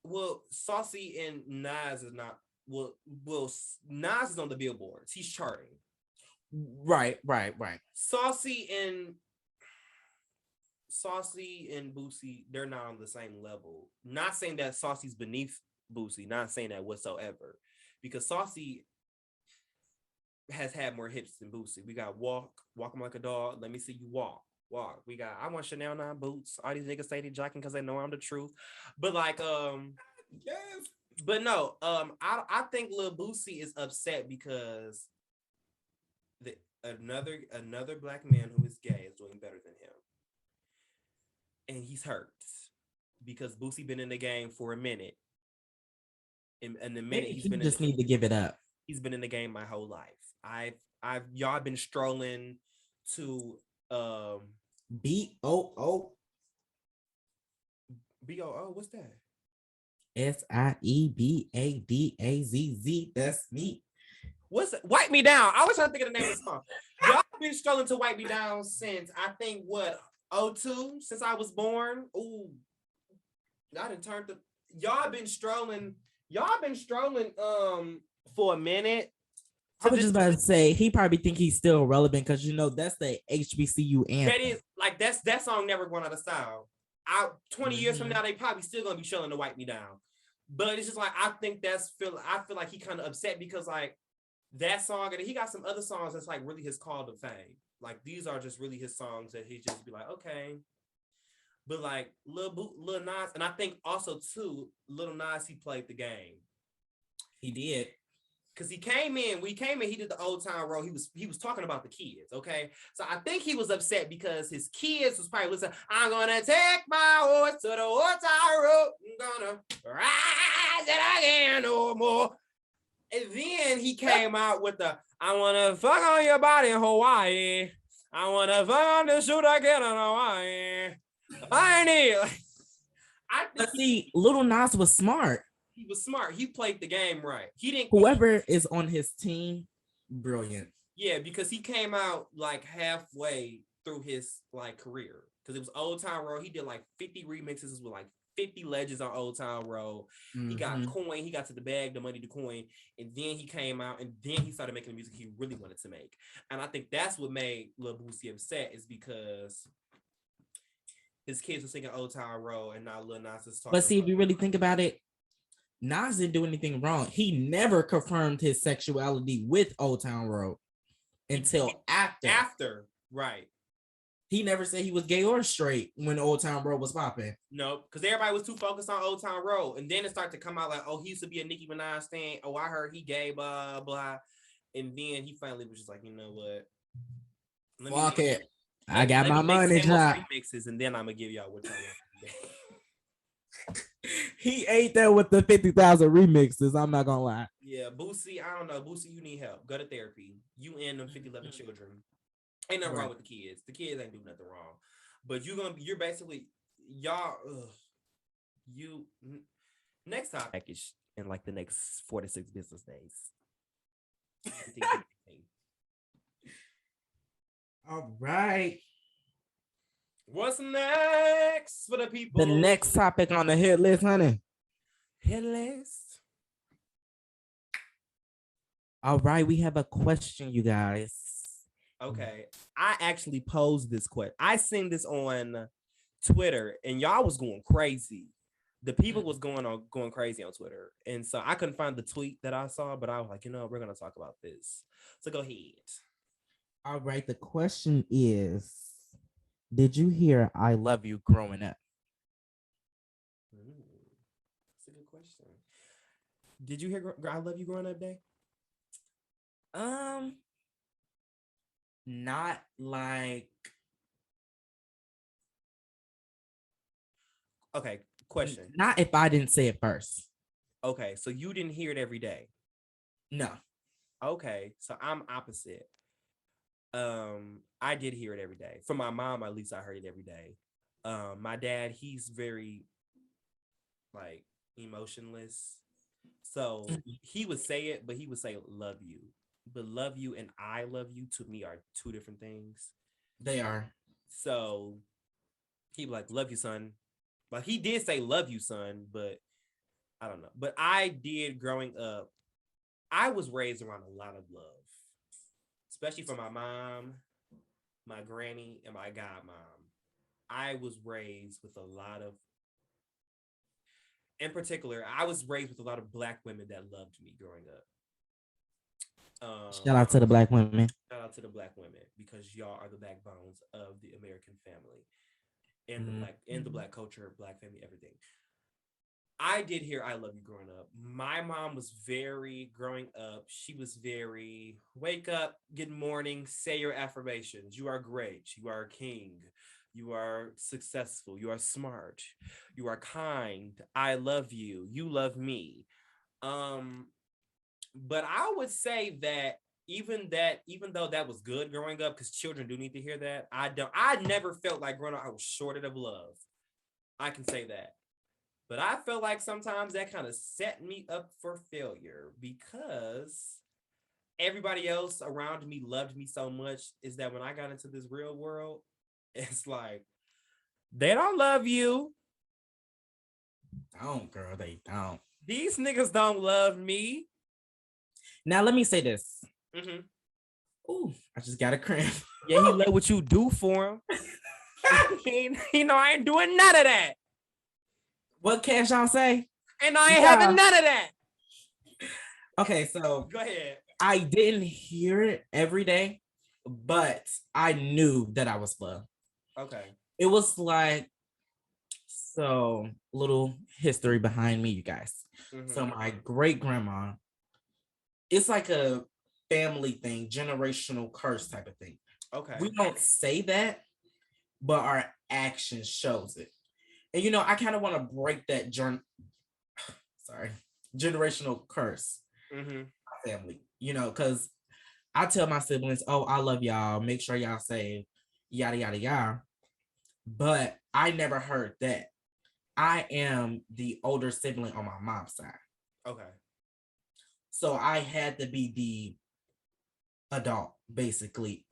Well, Saucy and Nas is not. Well, Nas is on the billboards. He's charting. Right. Saucy and Boosie, they're not on the same level. Not saying that Saucy's beneath Boosie. Not saying that whatsoever. Because Saucy has had more hits than Boosie. We got Walk 'em Like a Dog. Let me see you walk. We got I Want Chanel 9 Boots. All these niggas say they jocking because they know I'm the truth. But like, yes. But no, I think Lil Boosie is upset because another Black man who is gay is doing better than him. And he's hurt because Boosie been in the game for a minute. And the minute he's been just need to give it up. He's been in the game my whole life. Y'all been strolling to BOO. What's that? SIEBADAZZ. That's me. What's it? Wipe Me Down. I was trying to think of the name of the song. Y'all been strolling to Wipe Me Down since I think 02, since I was born. Ooh, I done turned the. Y'all been strolling for a minute. I was just about to say he probably think he's still relevant because that's the HBCU anthem. That is like that song never went out of style. 20 years from now, they probably still gonna be chilling to Wipe Me Down. But it's just like I feel like he kind of upset because like that song, and he got some other songs that's like really his call to fame. Like these are just really his songs that he just be like, okay. But like Lil Nas, and I think also too, Lil Nas, he played the game. He did. Cause he came in, he did the Old Town Road. He was talking about the kids, okay? So I think he was upset because his kids was probably listening, I'm gonna take my horse to the Old Town Road. I'm gonna ride it again no more. And then he came out with the I wanna fuck on your body in Hawaii. I wanna fuck on the shoot again in Hawaii. I need But see, Lil Nas was smart. He was smart. He played the game right. He didn't. Whoever is on his team, brilliant. Yeah, because he came out like halfway through his like career. Because it was Old Town Road. He did like 50 remixes with like 50 legends on Old Town Road. He got coin. He got to the bag, the money, the coin, and then he came out and then he started making the music he really wanted to make. And I think that's what made Lil Boosie upset is because his kids were singing Old Town Road and now Lil Nas is talking. But see, if you really think about it, Nas didn't do anything wrong. He never confirmed his sexuality with Old Town Road until after. After, right. He never said he was gay or straight when Old Town Road was popping. No, because everybody was too focused on Old Town Road. And then it started to come out like, oh, he used to be a Nicki Minaj stan. Oh, I heard he gay, blah, blah. And then he finally was just like, you know what? Fuck it. I got my money, John. Remixes, and then I'm going to give y'all what y'all want. He ate that with the 50,000 remixes. I'm not gonna lie. Yeah, Boosie, I don't know. Boosie, you need help. Go to therapy. You and them 5011 children. Ain't nothing wrong with the kids. The kids ain't do nothing wrong. But you're basically y'all. Next time package in like the next 4 to 6 business days. All right. What's next for the people? The next topic on the hit list, honey. Hit list. All right, we have a question, you guys. Okay, I actually posed this question. I seen this on Twitter, and y'all was going crazy. The people was going crazy on Twitter, and so I couldn't find the tweet that I saw, but I was like, we're gonna talk about this. So go ahead. All right, the question is. Did you hear I love you growing up? That's a good question. Did you hear I love you growing up, Day? Not like. Okay, question. Not if I didn't say it first. Okay, so you didn't hear it every day? No. Okay, so I'm opposite. I did hear it every day. From my mom, at least I heard it every day. My dad, he's very like emotionless. So he would say it, but he would say love you. But love you and I love you to me are two different things. They are. So he like, love you, son. Like he did say love you, son, but I don't know. But I did growing up, I was raised around a lot of love. Especially from my mom, my granny, and my godmom. I was raised with a lot of, in particular, I was raised with a lot of Black women that loved me growing up. Shout out to the Black women. Shout out to the Black women because y'all are the backbones of the American family and the Black culture, Black family, everything. I did hear I love you growing up. My mom was growing up, she was very, wake up, good morning, say your affirmations. You are great. You are a king. You are successful. You are smart. You are kind. I love you. You love me. But I would say that even though that was good growing up, because children do need to hear that, I never felt like growing up I was shorted of love. I can say that. But I feel like sometimes that kind of set me up for failure because everybody else around me loved me so much is that when I got into this real world, it's like, they don't love you. Don't, girl, they don't. These niggas don't love me. Now, let me say this. Ooh, I just got a cramp. Yeah, he let what you do for him. I ain't doing none of that. What can y'all say? And I ain't having none of that. Okay, so go ahead. I didn't hear it every day, but I knew that I was loved. Okay. It was like, so little history behind me, you guys. So my great grandma, it's like a family thing, generational curse type of thing. Okay. We don't say that, but our action shows it. And I kind of want to break that generational curse. Family, because I tell my siblings, oh, I love y'all, make sure y'all say yada yada yada. But I never heard that. I am the older sibling on my mom's side. Okay. So I had to be the adult, basically,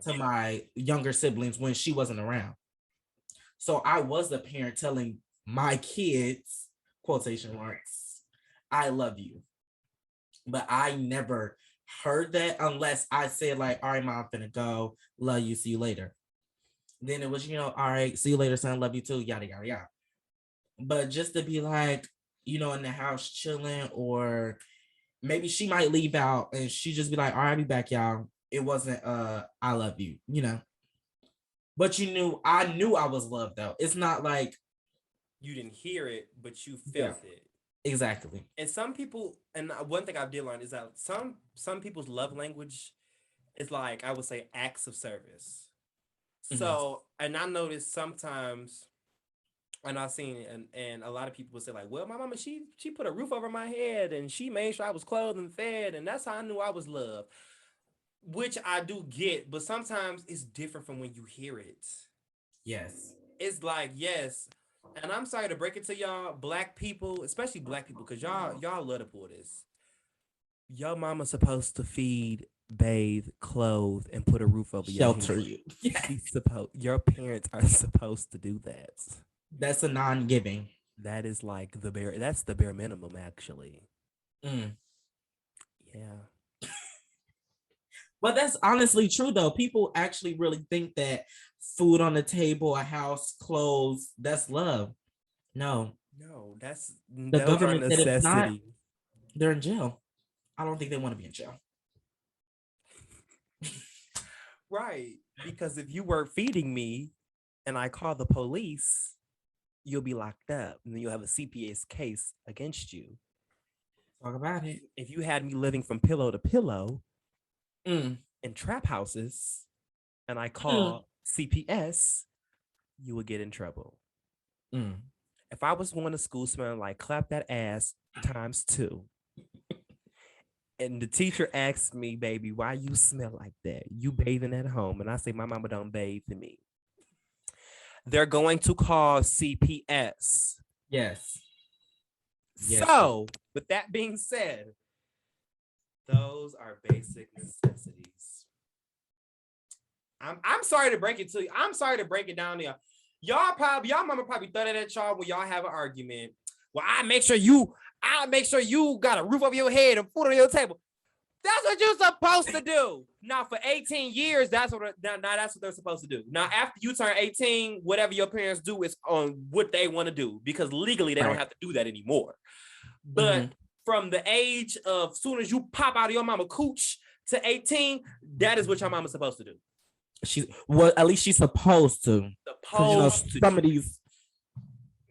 to my younger siblings when she wasn't around. So I was the parent telling my kids, quotation marks, I love you. But I never heard that unless I said like, all right, mom, I'm finna go. Love you. See you later. Then it was, all right, see you later, son. Love you too. Yada, yada, yada. But just to be like, in the house chilling, or maybe she might leave out and she just be like, all right, I'll be back, y'all. It wasn't I love you, But I knew I was loved though. It's not like you didn't hear it, but you felt it. Exactly. And some people, and one thing I did learn is that some people's love language is like, I would say, acts of service. So, and I noticed sometimes, and I've seen it, and a lot of people will say like, well, my mama, she put a roof over my head and she made sure I was clothed and fed, and that's how I knew I was loved, which I do get, but sometimes it's different from when you hear it. Yes. It's like, yes, and I'm sorry to break it to y'all, black people, especially black people, because y'all love to pull this. Your mama's supposed to feed, bathe, clothe, and put a roof over your head. Shelter you. Your parents are supposed to do that. That's a non-giving. That is like that's the bare minimum, actually. Yeah. But that's honestly true though. People actually really think that food on the table, a house, clothes, that's love. No, that's the government said it's not. They're in jail. I don't think they want to be in jail. Right, because if you weren't feeding me and I call the police, you'll be locked up and then you'll have a CPS case against you. Talk about it. If you had me living from pillow to pillow in trap houses and I call CPS, you would get in trouble. If I was going to school smelling like clap that ass times 2, and the teacher asked me, baby, why you smell like that? You bathing at home. And I say, my mama don't bathe to me. They're going to call CPS. Yes. So, with that being said, those are basic necessities. I'm sorry to break it to you. I'm sorry to break it down to y'all. Y'all mama probably throw that at y'all when y'all have an argument. Well, I'll make sure you got a roof over your head and food on your table. That's what you're supposed to do. Now, for 18 years, that's what they're supposed to do. Now, after you turn 18, whatever your parents do is on what they want to do, because legally they don't have to do that anymore. But from the age of soon as you pop out of your mama cooch to 18, that is what your mama's supposed to do. At least she's supposed to. Some of these,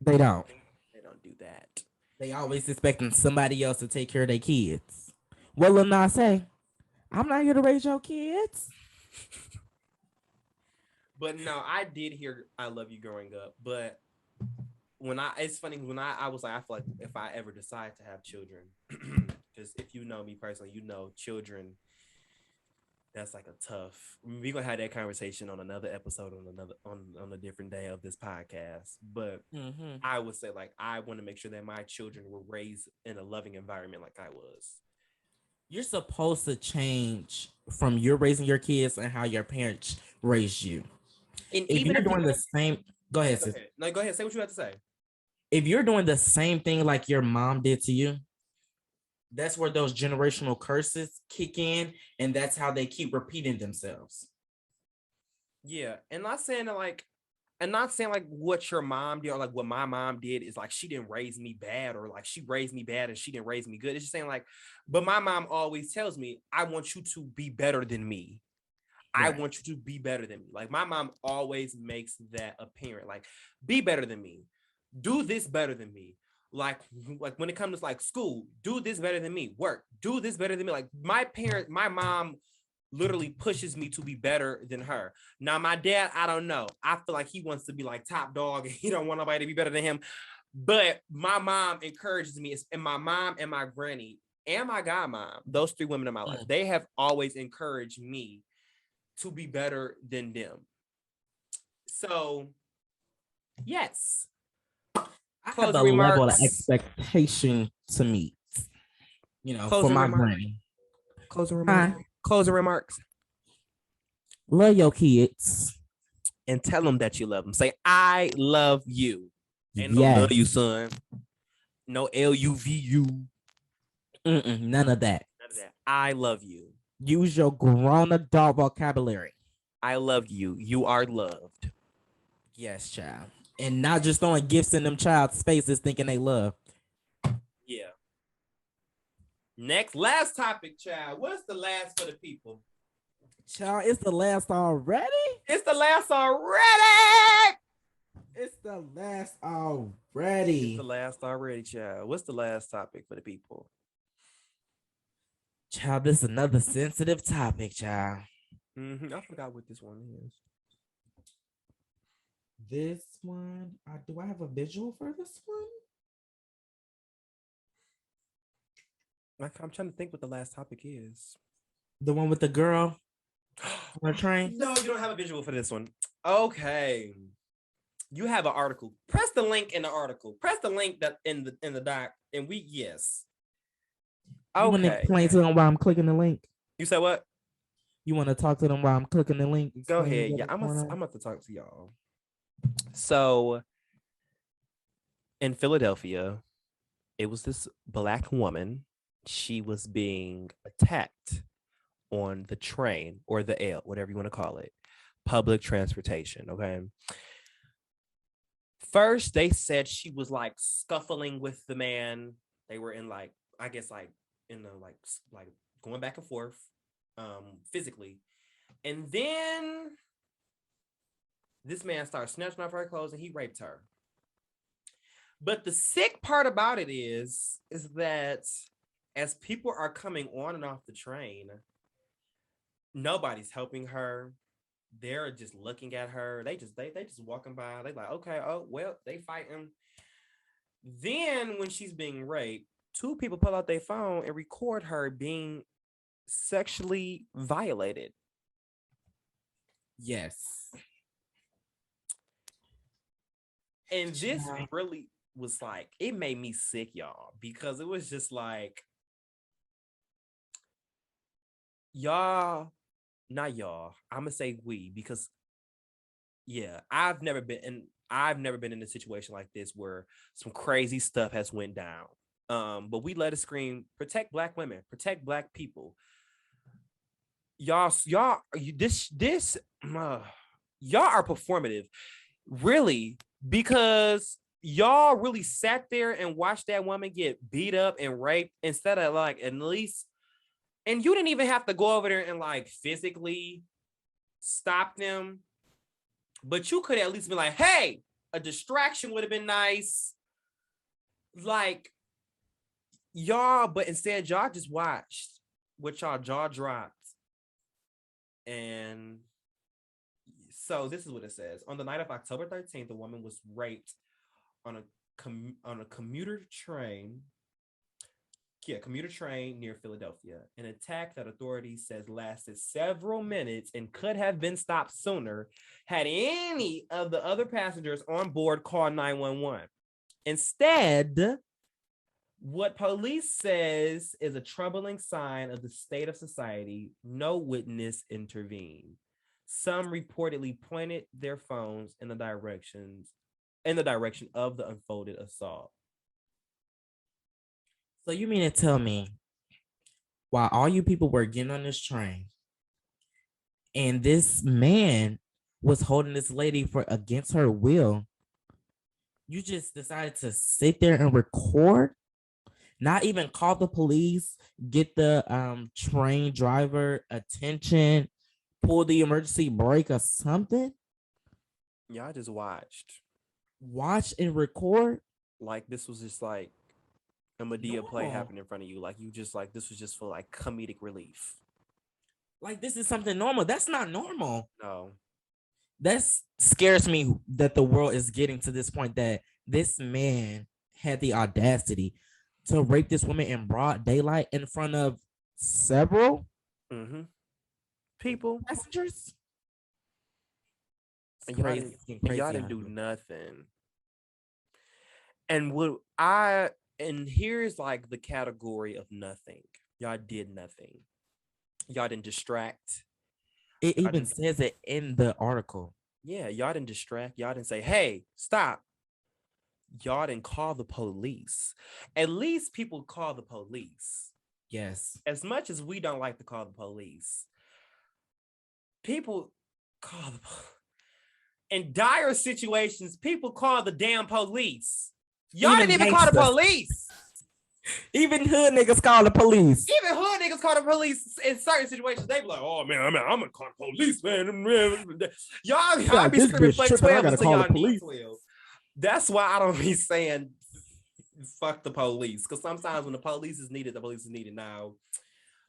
they don't. They don't do that. They always expecting somebody else to take care of their kids. What will I say? I'm not here to raise your kids. But no, I did hear "I love you" growing up. But it's funny when I was like, I feel like if I ever decide to have children, because if you know me personally, children. That's like a tough. We're gonna have that conversation on another episode on a different day of this podcast. But I would say like I want to make sure that my children were raised in a loving environment like I was. You're supposed to change from you're raising your kids and how your parents raised you. And if you're doing the same, go ahead, sis. No, go ahead. Say what you have to say. If you're doing the same thing like your mom did to you, that's where those generational curses kick in, and that's how they keep repeating themselves. Yeah, and not saying that like, and not saying like what your mom did or like what my mom did is like she didn't raise me bad or like she raised me bad and she didn't raise me good. It's just saying like, but my mom always tells me, I want you to be better than me. I Right. want you to be better than me. Like my mom always makes that apparent. Like, be better than me. Do this better than me. Like when it comes to like school, do this better than me. Work, do this better than me. Like my mom literally pushes me to be better than her. Now my dad, I don't know. I feel like he wants to be like top dog and he don't want nobody to be better than him. But my mom encourages me, and my mom and my granny and my godmom, those three women in my life, they have always encouraged me to be better than them. So, yes. I have a level of expectation to meet, for my brain. Closing remarks. Closing remarks. Love your kids. And tell them that you love them. Say, I love you. Ain't no Yes. love you, son. No LUVU. None of that. None of that. I love you. Use your grown adult vocabulary. I love you. You are loved. Yes, child. And not just throwing gifts in them child's faces thinking they love. Yeah. Last topic, child. What's the last for the people? Child, it's the last already? It's the last already. It's the last already. It's the last already, child. What's the last topic for the people? Child, this is another sensitive topic, child. I forgot what this one is. This one, do I have a visual for this one? I'm trying to think what the last topic is. The one with the girl on a train? No, you don't have a visual for this one. Okay. You have an article. Press the link in the article. Press the link that in the doc, and yes. Okay. You want to explain to them why I'm clicking the link? You said what? You want to talk to them while I'm clicking the link? Go ahead. Yeah, I'm about to talk to y'all. So, in Philadelphia, it was this Black woman. She was being attacked on the train or the L, whatever you want to call it, public transportation. Okay. First, they said she was like scuffling with the man. They were in like, I guess like in the like going back and forth, physically, and then this man started snatching off her clothes and he raped her. But the sick part about it is that as people are coming on and off the train, nobody's helping her. They're just looking at her. They just walking by. They like, okay, oh well, they fighting. Then when she's being raped, two people pull out their phone and record her being sexually violated. Yes. And this really was like, it made me sick, y'all, because it was just like, y'all, not y'all, I'm gonna say we, because yeah, I've never been in a situation like this where some crazy stuff has went down. But we let it scream, protect Black women, protect Black people. Y'all, y'all are performative, really, because y'all really sat there and watched that woman get beat up and raped instead of like at least, and you didn't even have to go over there and like physically stop them, but you could at least be like, hey, a distraction would have been nice. Like y'all, but instead y'all just watched with y'all jaw dropped. And so this is what it says. On the night of October 13th, a woman was raped on a commuter train near Philadelphia. An attack that authorities says lasted several minutes and could have been stopped sooner had any of the other passengers on board called 911. Instead, what police says is a troubling sign of the state of society. No witness intervened. Some reportedly pointed their phones in the direction of the unfolded assault. So you mean to tell me while all you people were getting on this train, and this man was holding this lady for against her will, you just decided to sit there and record, not even call the police, get the train driver attention, pull the emergency brake or something. Y'all just watched. Watch and record. Like this was just like a Medea play No. happening in front of you. Like you just like this was just for like comedic relief. Like this is something normal. That's not normal. No. That scares me that the world is getting to this point that this man had the audacity to rape this woman in broad daylight in front of several people, passengers. And y'all didn't do nothing. And here's like the category of nothing. Y'all did nothing. Y'all didn't distract. It even says it in the article. Yeah, y'all didn't distract. Y'all didn't say, hey, stop. Y'all didn't call the police. At least people call the police. Yes. As much as we don't like to call the police, people call the police. In dire situations, people call the damn police. Y'all didn't even call the police. Even hood niggas call the police. Even hood niggas call the police in certain situations. They be like, "Oh man, I'm gonna call the police, man." Y'all be screaming for 12 until y'all need 12. That's why I don't be saying fuck the police, because sometimes when the police is needed, the police is needed. Now,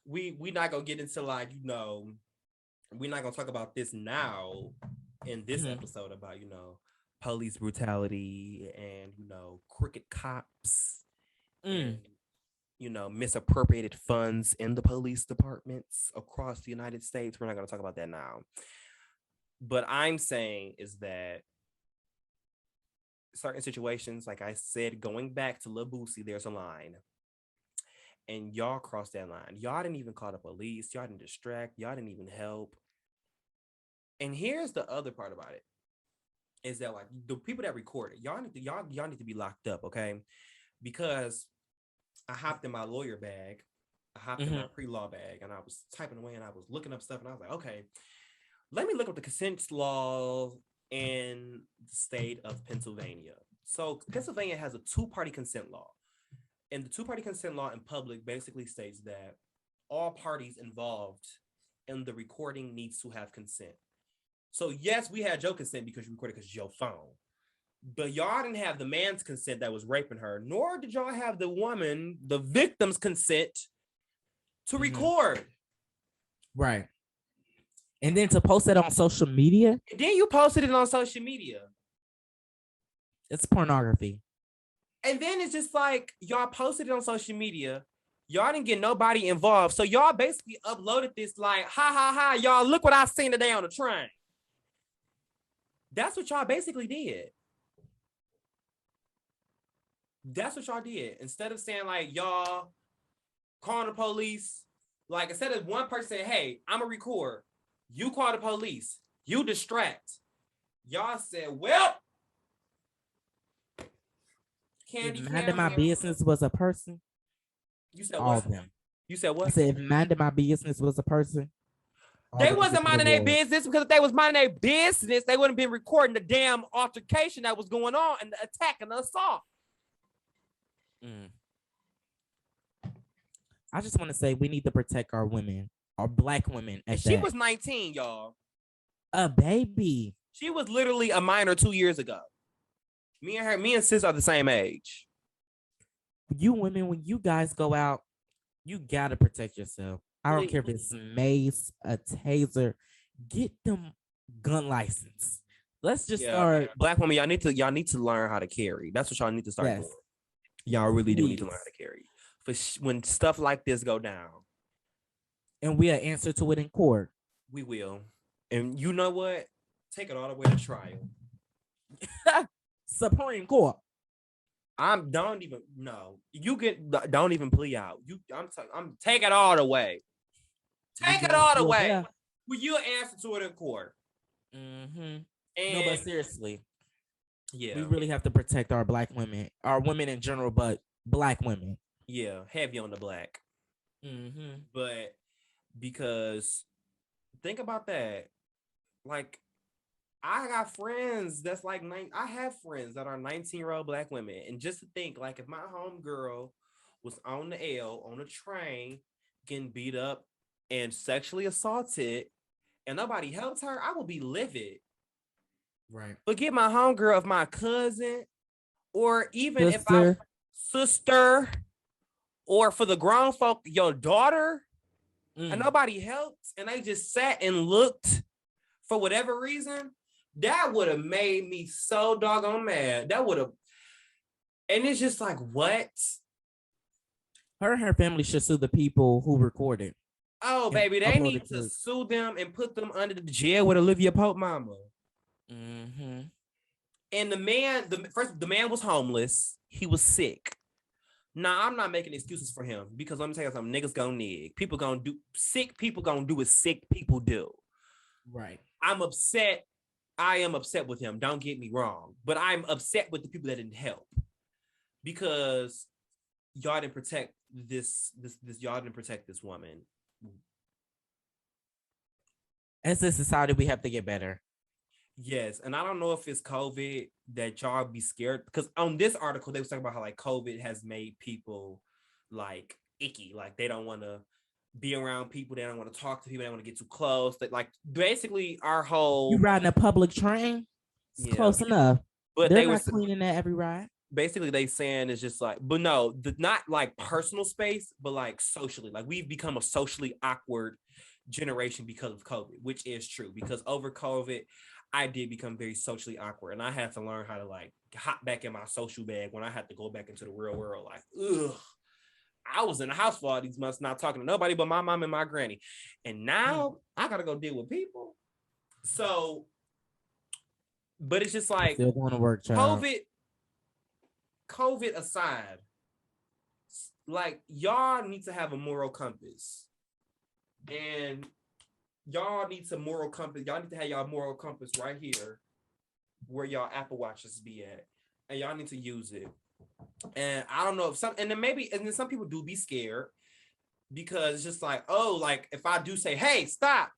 we not gonna get into like we're not gonna talk about this now in this episode about police brutality and crooked cops. And, misappropriated funds in the police departments across the United States. We're not going to talk about that now. But I'm saying is that certain situations, like I said, going back to Lil Boosie, there's a line. And y'all crossed that line. Y'all didn't even call the police. Y'all didn't distract. Y'all didn't even help. And here's the other part about it. Is that like the people that recorded, y'all need to be locked up, okay? Because I hopped in my lawyer bag, I hopped in my pre-law bag, and I was typing away and I was looking up stuff, and I was like, okay, let me look up the consent law in the state of Pennsylvania. So Pennsylvania has a two-party consent law. And the two-party consent law in public basically states that all parties involved in the recording needs to have consent. So yes, we had your consent because you recorded because it's your phone. But y'all didn't have the man's consent that was raping her, nor did y'all have the woman, the victim's consent to record. Right. And then to post it on social media. And then you posted it on social media. It's pornography. And then it's just like, y'all posted it on social media. Y'all didn't get nobody involved. So y'all basically uploaded this like, ha, ha, ha, y'all, look what I seen today on the train. That's what y'all basically did. That's what y'all did. Instead of saying like, y'all calling the police, like instead of one person saying, hey, I'm gonna record, you call the police, you distract. Y'all said, well, if minding my business was a person, you said all what? of them. You said what? I said if minding my business was a person, they wasn't minding their business, because if they was minding their business, they wouldn't have been recording the damn altercation that was going on and the attack and the assault. I just want to say we need to protect our women, our black women. She was 19, y'all. A baby. She was literally a minor 2 years ago. Me and sis are the same age. You women, when you guys go out, you gotta protect yourself. I don't care if it's mace, a taser. Get them gun license. Let's just start. Black women, y'all need to learn how to carry. That's what y'all need to start doing. Y'all really do need to learn how to carry. For when stuff like this go down. And we'll answer to it in court. We will. And you know what? Take it all the way to trial. Supreme Court. Don't even plea out. I'm take it all the way. Take it all the way. Yeah. Well, you'll answer to it in court. No, but seriously. Yeah. We really have to protect our black women, our women in general, but black women. Yeah, heavy on the black. But because think about that, like I got friends that's like I have friends that are 19-year-old black women, and just to think, like if my homegirl was on the L on a train getting beat up and sexually assaulted, and nobody helped her, I would be livid. Right. But get my homegirl, if my cousin, or even if I Sister. sister, or for the grown folk, your daughter, and Mm. nobody helped, and they just sat and looked for whatever reason, that would have made me so doggone mad. That would have, and it's just like, what? Her and her family should sue the people who recorded Oh, and baby, they need uploaded to to. sue them and put them under the jail with Olivia Pope mama. And the man was homeless. He was sick. Now, I'm not making excuses for him because let me tell you something, niggas gonna nig. People gonna do, sick people gonna do what sick people do. Right. I'm upset. I am upset with him. Don't get me wrong. But I'm upset with the people that didn't help because y'all didn't protect this y'all didn't protect this woman. As a society, we have to get better. Yes, and I don't know if it's COVID that y'all be scared because on this article they was talking about how like COVID has made people like icky, like they don't want to be around people, they don't want to talk to people, they don't want to get too close. That like basically our whole You riding a public train? It's close enough. But They're they not were cleaning that every ride. basically they saying it's just like, but no, not like personal space, but like socially, like we've become a socially awkward generation because of COVID, which is true because over COVID I did become very socially awkward, and I had to learn how to like hop back in my social bag when I had to go back into the real world. Like, ugh, I was in the house for all these months, not talking to nobody but my mom and my granny, and now I gotta go deal with people. So, but it's just like Still going to work, child. COVID aside, like y'all need to have a moral compass, and y'all need some moral compass. Y'all need to have y'all moral compass right here where y'all Apple Watches be at, and y'all need to use it. And I don't know if some, and then some people do be scared because it's just like, oh, like if I do say, hey, stop,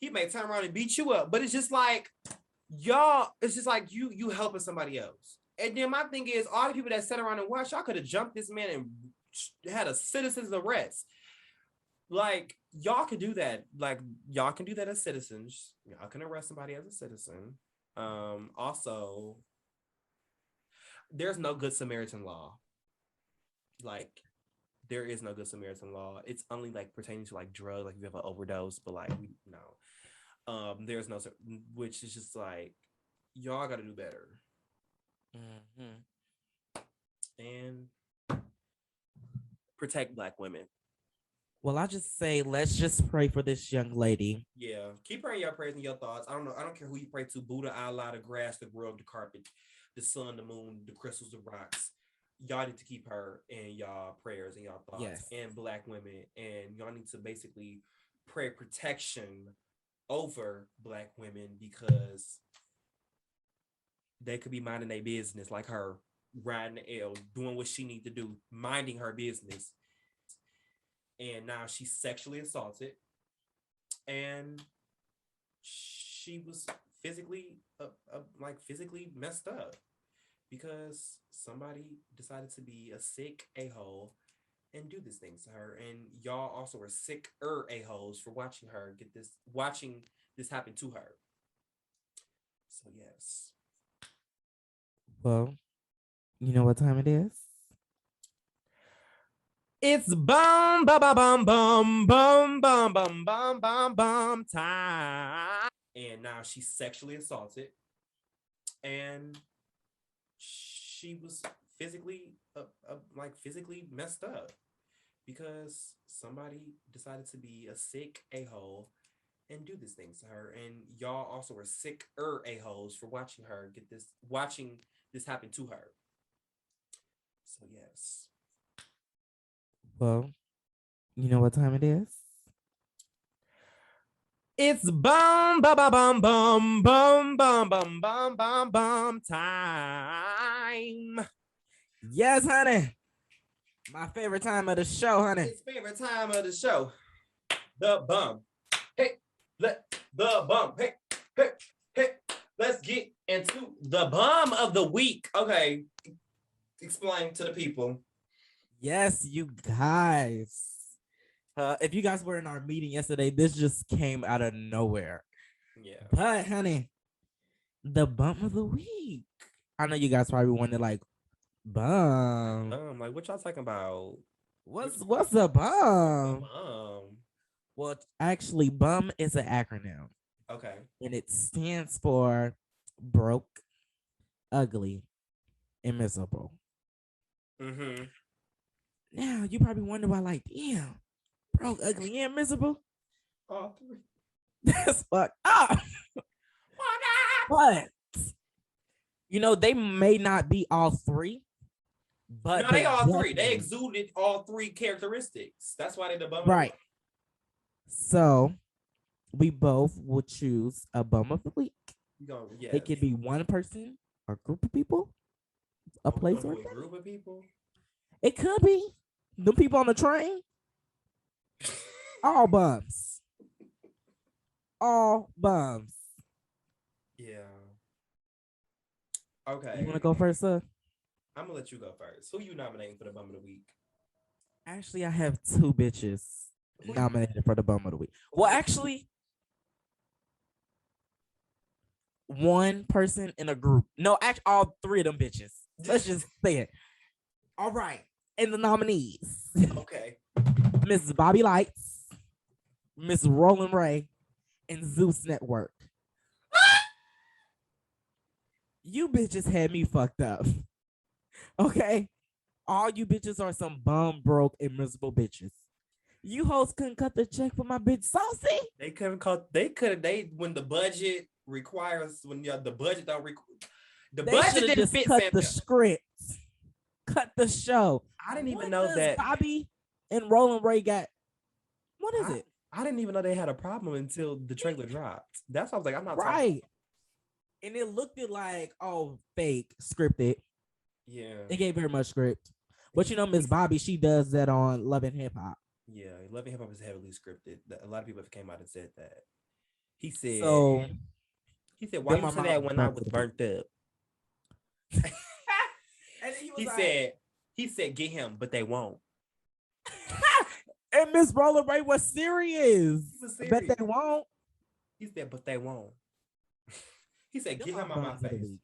he may turn around and beat you up. But it's just like, y'all, it's just like you helping somebody else. And then my thing is, all the people that sat around and watched, y'all could have jumped this man and had a citizen's arrest. Like y'all can do that. Like y'all can do that as citizens. Y'all can arrest somebody as a citizen. Also, there's no good Samaritan law. Like there is no good Samaritan law. It's only like pertaining to like drugs, like if you have an overdose, but like no. There's no, which is just like y'all got to do better. And protect Black women. Well, I just say let's just pray for this young lady. Yeah, keep praying your prayers and your thoughts. I don't know. I don't care who you pray to. Buddha, Allah, the grass, the grub, the carpet, the sun, the moon, the crystals, the rocks. Y'all need to keep her in y'all prayers and y'all thoughts. Yes. And Black women. And y'all need to basically pray protection over Black women because they could be minding their business like her, riding the L, doing what she need to do, minding her business. And now she's sexually assaulted, and she was physically physically messed up because somebody decided to be a sick a-hole and do these things to her. And y'all also were sick a-holes for watching this happen to her. So yes. Well, you know what time it is? It's bum bum bum bum bum bum bum bum bum bum time. And now she's sexually assaulted, and she was physically physically messed up because somebody decided to be a sick a-hole and do these things to her. And y'all also were sick a-holes for watching this happen to her. So yes. Well, you know what time it is? It's bum bum bum bum bum bum bum bum bum bum time. Yes, honey. My favorite time of the show, honey. It's favorite time of the show. The bum. Hey, the bum. Hey, hey, hey. Let's get into the bum of the week. Okay. Explain to the people. Yes, you guys. If you guys were in our meeting yesterday, this just came out of nowhere. Yeah. But honey, the bum of the week. I know you guys probably wonder, like, bum. Like what y'all talking about? What's a bum? Bum. Well, actually, bum is an acronym. Okay. And it stands for broke, ugly, and miserable. Mm-hmm. Now you probably wonder why, like, damn, broke, ugly, and miserable. All three. That's fucked up. But you know, they may not be all three, but no, they all three. They definitely- exuded all three characteristics. That's why they the bum. right. So we both will choose a bum of the week. Yes. It could be one person or group of people, a place or a group of people. it could be the people on the train. All bums. All bums. Yeah. Okay. You want to go first, sir? I'm gonna let you go first. Who you nominating for the bum of the week? Actually, I have two bitches nominated for the bum of the week. Well, actually, one person in a group. No, actually, all three of them bitches. Let's just say it. All right. And the nominees. Okay. Miss Bobby Lights, Miss Roland Ray, and Zeus Network. You bitches had me fucked up. Okay? All you bitches are some bum, broke, and miserable bitches. You hoes couldn't cut the check for my bitch Saucy. They couldn't call. They could. They when the budget requires when the budget don't require. The They budget should've didn't just fit. cut Sam. the script. Cut the show. I didn't even What know does that. Bobby and Roland Ray got. What is it? I didn't even know they had a problem until the trailer dropped. That's why I was like, I'm not Right. And it looked like, oh, fake, scripted. Yeah. It gave very much script. But you know, Miss Bobby, she does that on Love and Hip Hop. Yeah, Love and Hip Hop is heavily scripted. A lot of people have came out and said that. He said, So why then you my say that mom when I burnt was it. burnt up? And He said, get him, but they won't. and Miss Roller Ray was serious. He was Bet serious. they won't. He said, but they won't. He said, Them get him my on my bums of the face, week.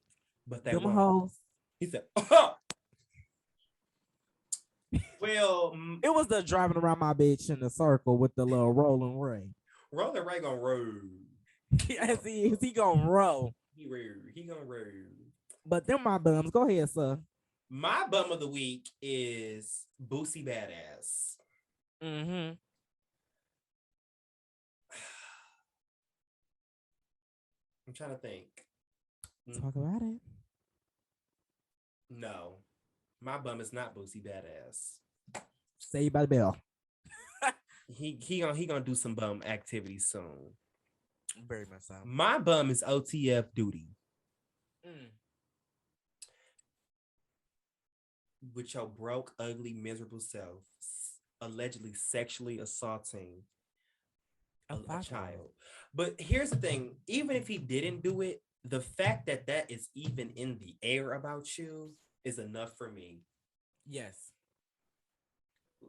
but they Them won't. hoes. He said, oh. Well, It was the driving around my bitch in the circle with the little rolling ray. Roller Ray gonna roll. Yes, he gonna roll. He gonna roll. But them my bums. Go ahead, sir. My bum of the week is Boosie Badass. Mm-hmm. I'm trying to think. Talk about it. No, my bum is not Boosie Badass. Saved by the bell. He gonna do some bum activities soon. Very much so. My bum is OTF duty. With your broke, ugly, miserable self, allegedly sexually assaulting a child. But here's the thing: even if he didn't do it, the fact that that is even in the air about you is enough for me. Yes.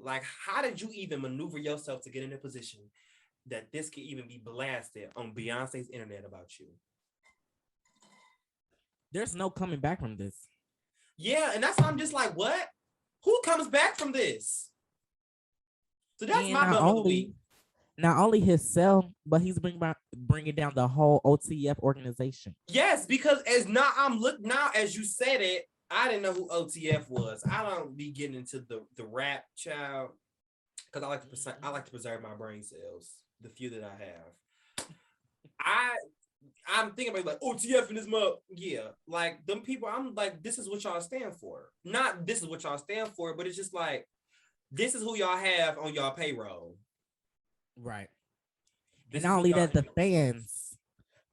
Like, how did you even maneuver yourself to get in a position that this could even be blasted on Beyonce's internet about you? There's no coming back from this. Yeah, and that's why I'm just like, what? Who comes back from this? So that's And my bum of the week. Not only himself, but he's bringing down the whole OTF organization. Yes, because as you said it, I didn't know who OTF was. I don't be getting into the rap child because I like to preserve my brain cells, the few that I have. I'm thinking about like OTF in this mug. Yeah, like them people. I'm like, this is what y'all stand for. Not this is what y'all stand for, but it's just like this is who y'all have on y'all payroll. Right. And not only that, the fans,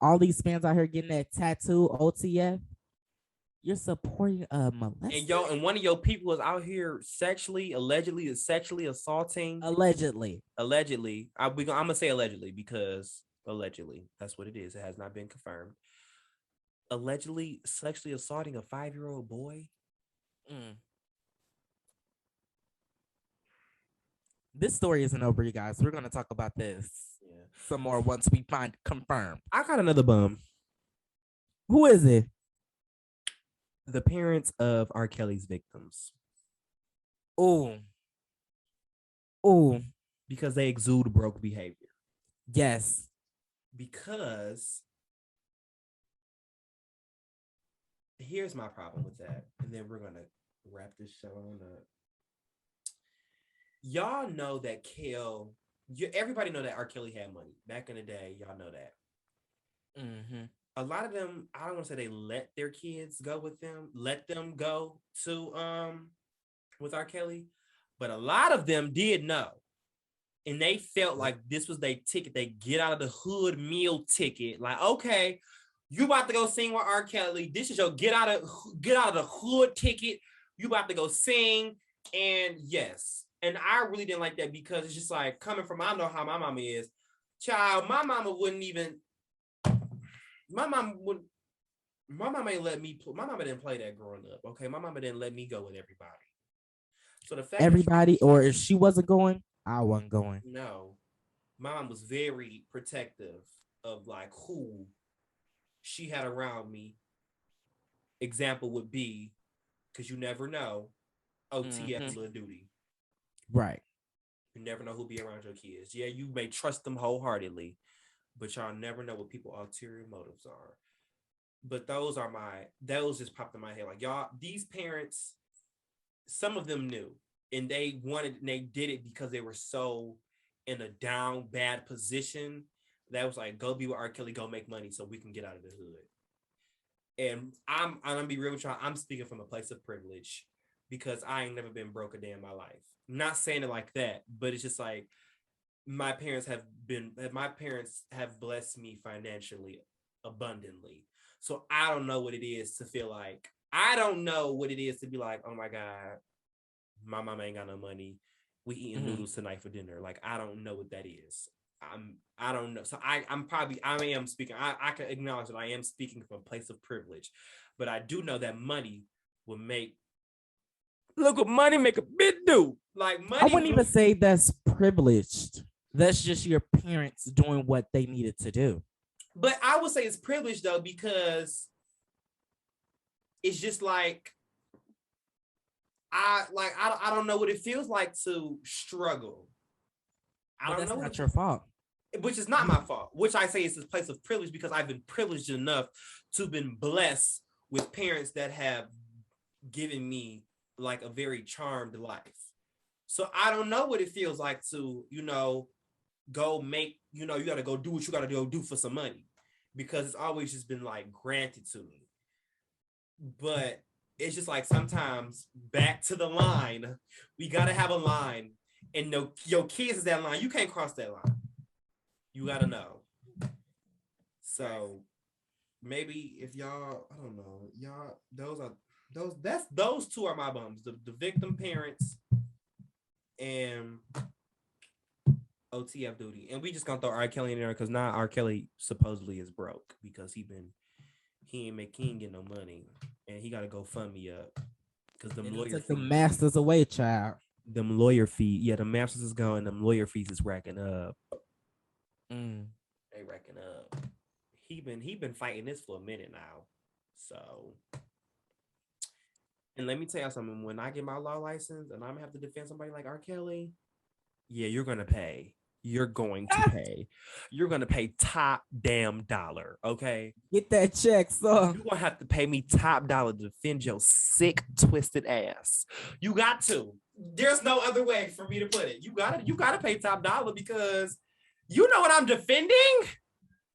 all these fans out here getting that tattoo OTF. You're supporting a molester? And one of your people is out here allegedly sexually assaulting. Allegedly. I'm gonna say allegedly because allegedly that's what it is. It has not been confirmed. Allegedly sexually assaulting a 5-year-old boy. This story isn't over, you guys. We're gonna talk about this some more once we find confirmed. I got another bum. Who is it? The parents of R. Kelly's victims. Oh, because they exude broke behavior. Yes. Because here's my problem with that, and then we're gonna wrap this show on up. Y'all know that everybody know that R. Kelly had money back in the day. Y'all know that. A lot of them, I don't want to say they let their kids go with them, let them go to with R. Kelly, but a lot of them did know, and they felt like this was their ticket. They get out of the hood meal ticket. Like, okay, you about to go sing with R. Kelly. This is your get out of the hood ticket. You about to go sing, and yes. And I really didn't like that because it's just like coming from, I know how my mama is. Child, my mama ain't let me, my mama didn't play that growing up. Okay, my mama didn't let me go with everybody. So the fact everybody, or if she wasn't going, I wasn't going. No, my mom was very protective of like who she had around me. Example would be, because you never know, OTF Lil Duty. Right. You never know who'll be around your kids. Yeah, you may trust them wholeheartedly, but y'all never know what people's ulterior motives are. But those just popped in my head. Like, y'all, these parents, some of them knew, and they did it because they were so in a down bad position that was like, go be with R. Kelly, go make money so we can get out of the hood. And I'm gonna be real with y'all, I'm speaking from a place of privilege because I ain't never been broke a day in my life. I'm not saying it like that, but it's just like my parents have blessed me financially abundantly. So I don't know what it is to feel like, I don't know what it is to be like, oh my God, my mama ain't got no money. We eating noodles tonight for dinner. Like, I don't know what that is. I don't know. So I am speaking. I can acknowledge that I am speaking from a place of privilege, but I do know that money will make. Look what money make a bit do. Like, money. I wouldn't even say that's privileged. That's just your parents doing what they needed to do. But I would say it's privileged though, because it's just like I don't know what it feels like to struggle. I don't know. That's not your fault. Which is not my fault. Which I say is this place of privilege because I've been privileged enough to been blessed with parents that have given me like a very charmed life. So I don't know what it feels like to, go make, you got to go do what you got to go do for some money, because it's always just been like granted to me. But it's just like sometimes back to the line, we got to have a line, and your kids is that line. You can't cross that line. You got to know. So maybe if y'all, I don't know, y'all, those two are my bums, the victim parents and OTF Duty. And we just gonna throw R. Kelly in there because now R. Kelly supposedly is broke because he ain't get no money, and he gotta go fund me up because the lawyer took the masters away, child. Them lawyer fees, the masters is going. Them lawyer fees is racking up. They racking up. He been fighting this for a minute now. So, and let me tell you something. When I get my law license and I'm gonna have to defend somebody like R. Kelly, yeah, you're gonna pay. You're going to pay. You're gonna pay top damn dollar. Okay, get that check, so you're gonna have to pay me top dollar to defend your sick, twisted ass. You got to. There's no other way for me to put it. You gotta pay top dollar because you know what I'm defending.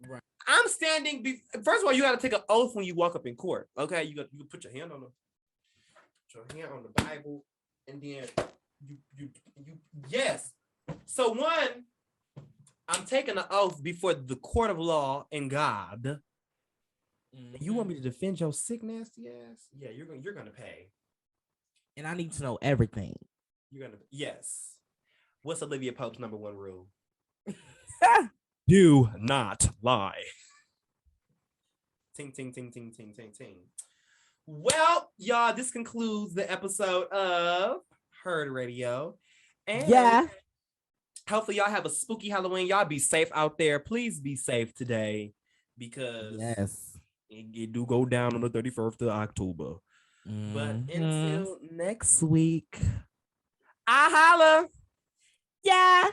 Right. I'm standing. First of all, you got to take an oath when you walk up in court. Okay, you put your hand on the Bible, and then you yes. So one, I'm taking an oath before the court of law and God You want me to defend your sick nasty ass? Yeah, you're gonna pay. And I need to know everything. Yes. What's Olivia Pope's number one rule? Do not lie. Ting, ting, ting, ting, ting, ting, ting. Well, y'all, this concludes the episode of Heard Radio. And hopefully y'all have a spooky Halloween. Y'all be safe out there. Please be safe today because it do go down on the 31st of October. But until next week, I holla. Yeah.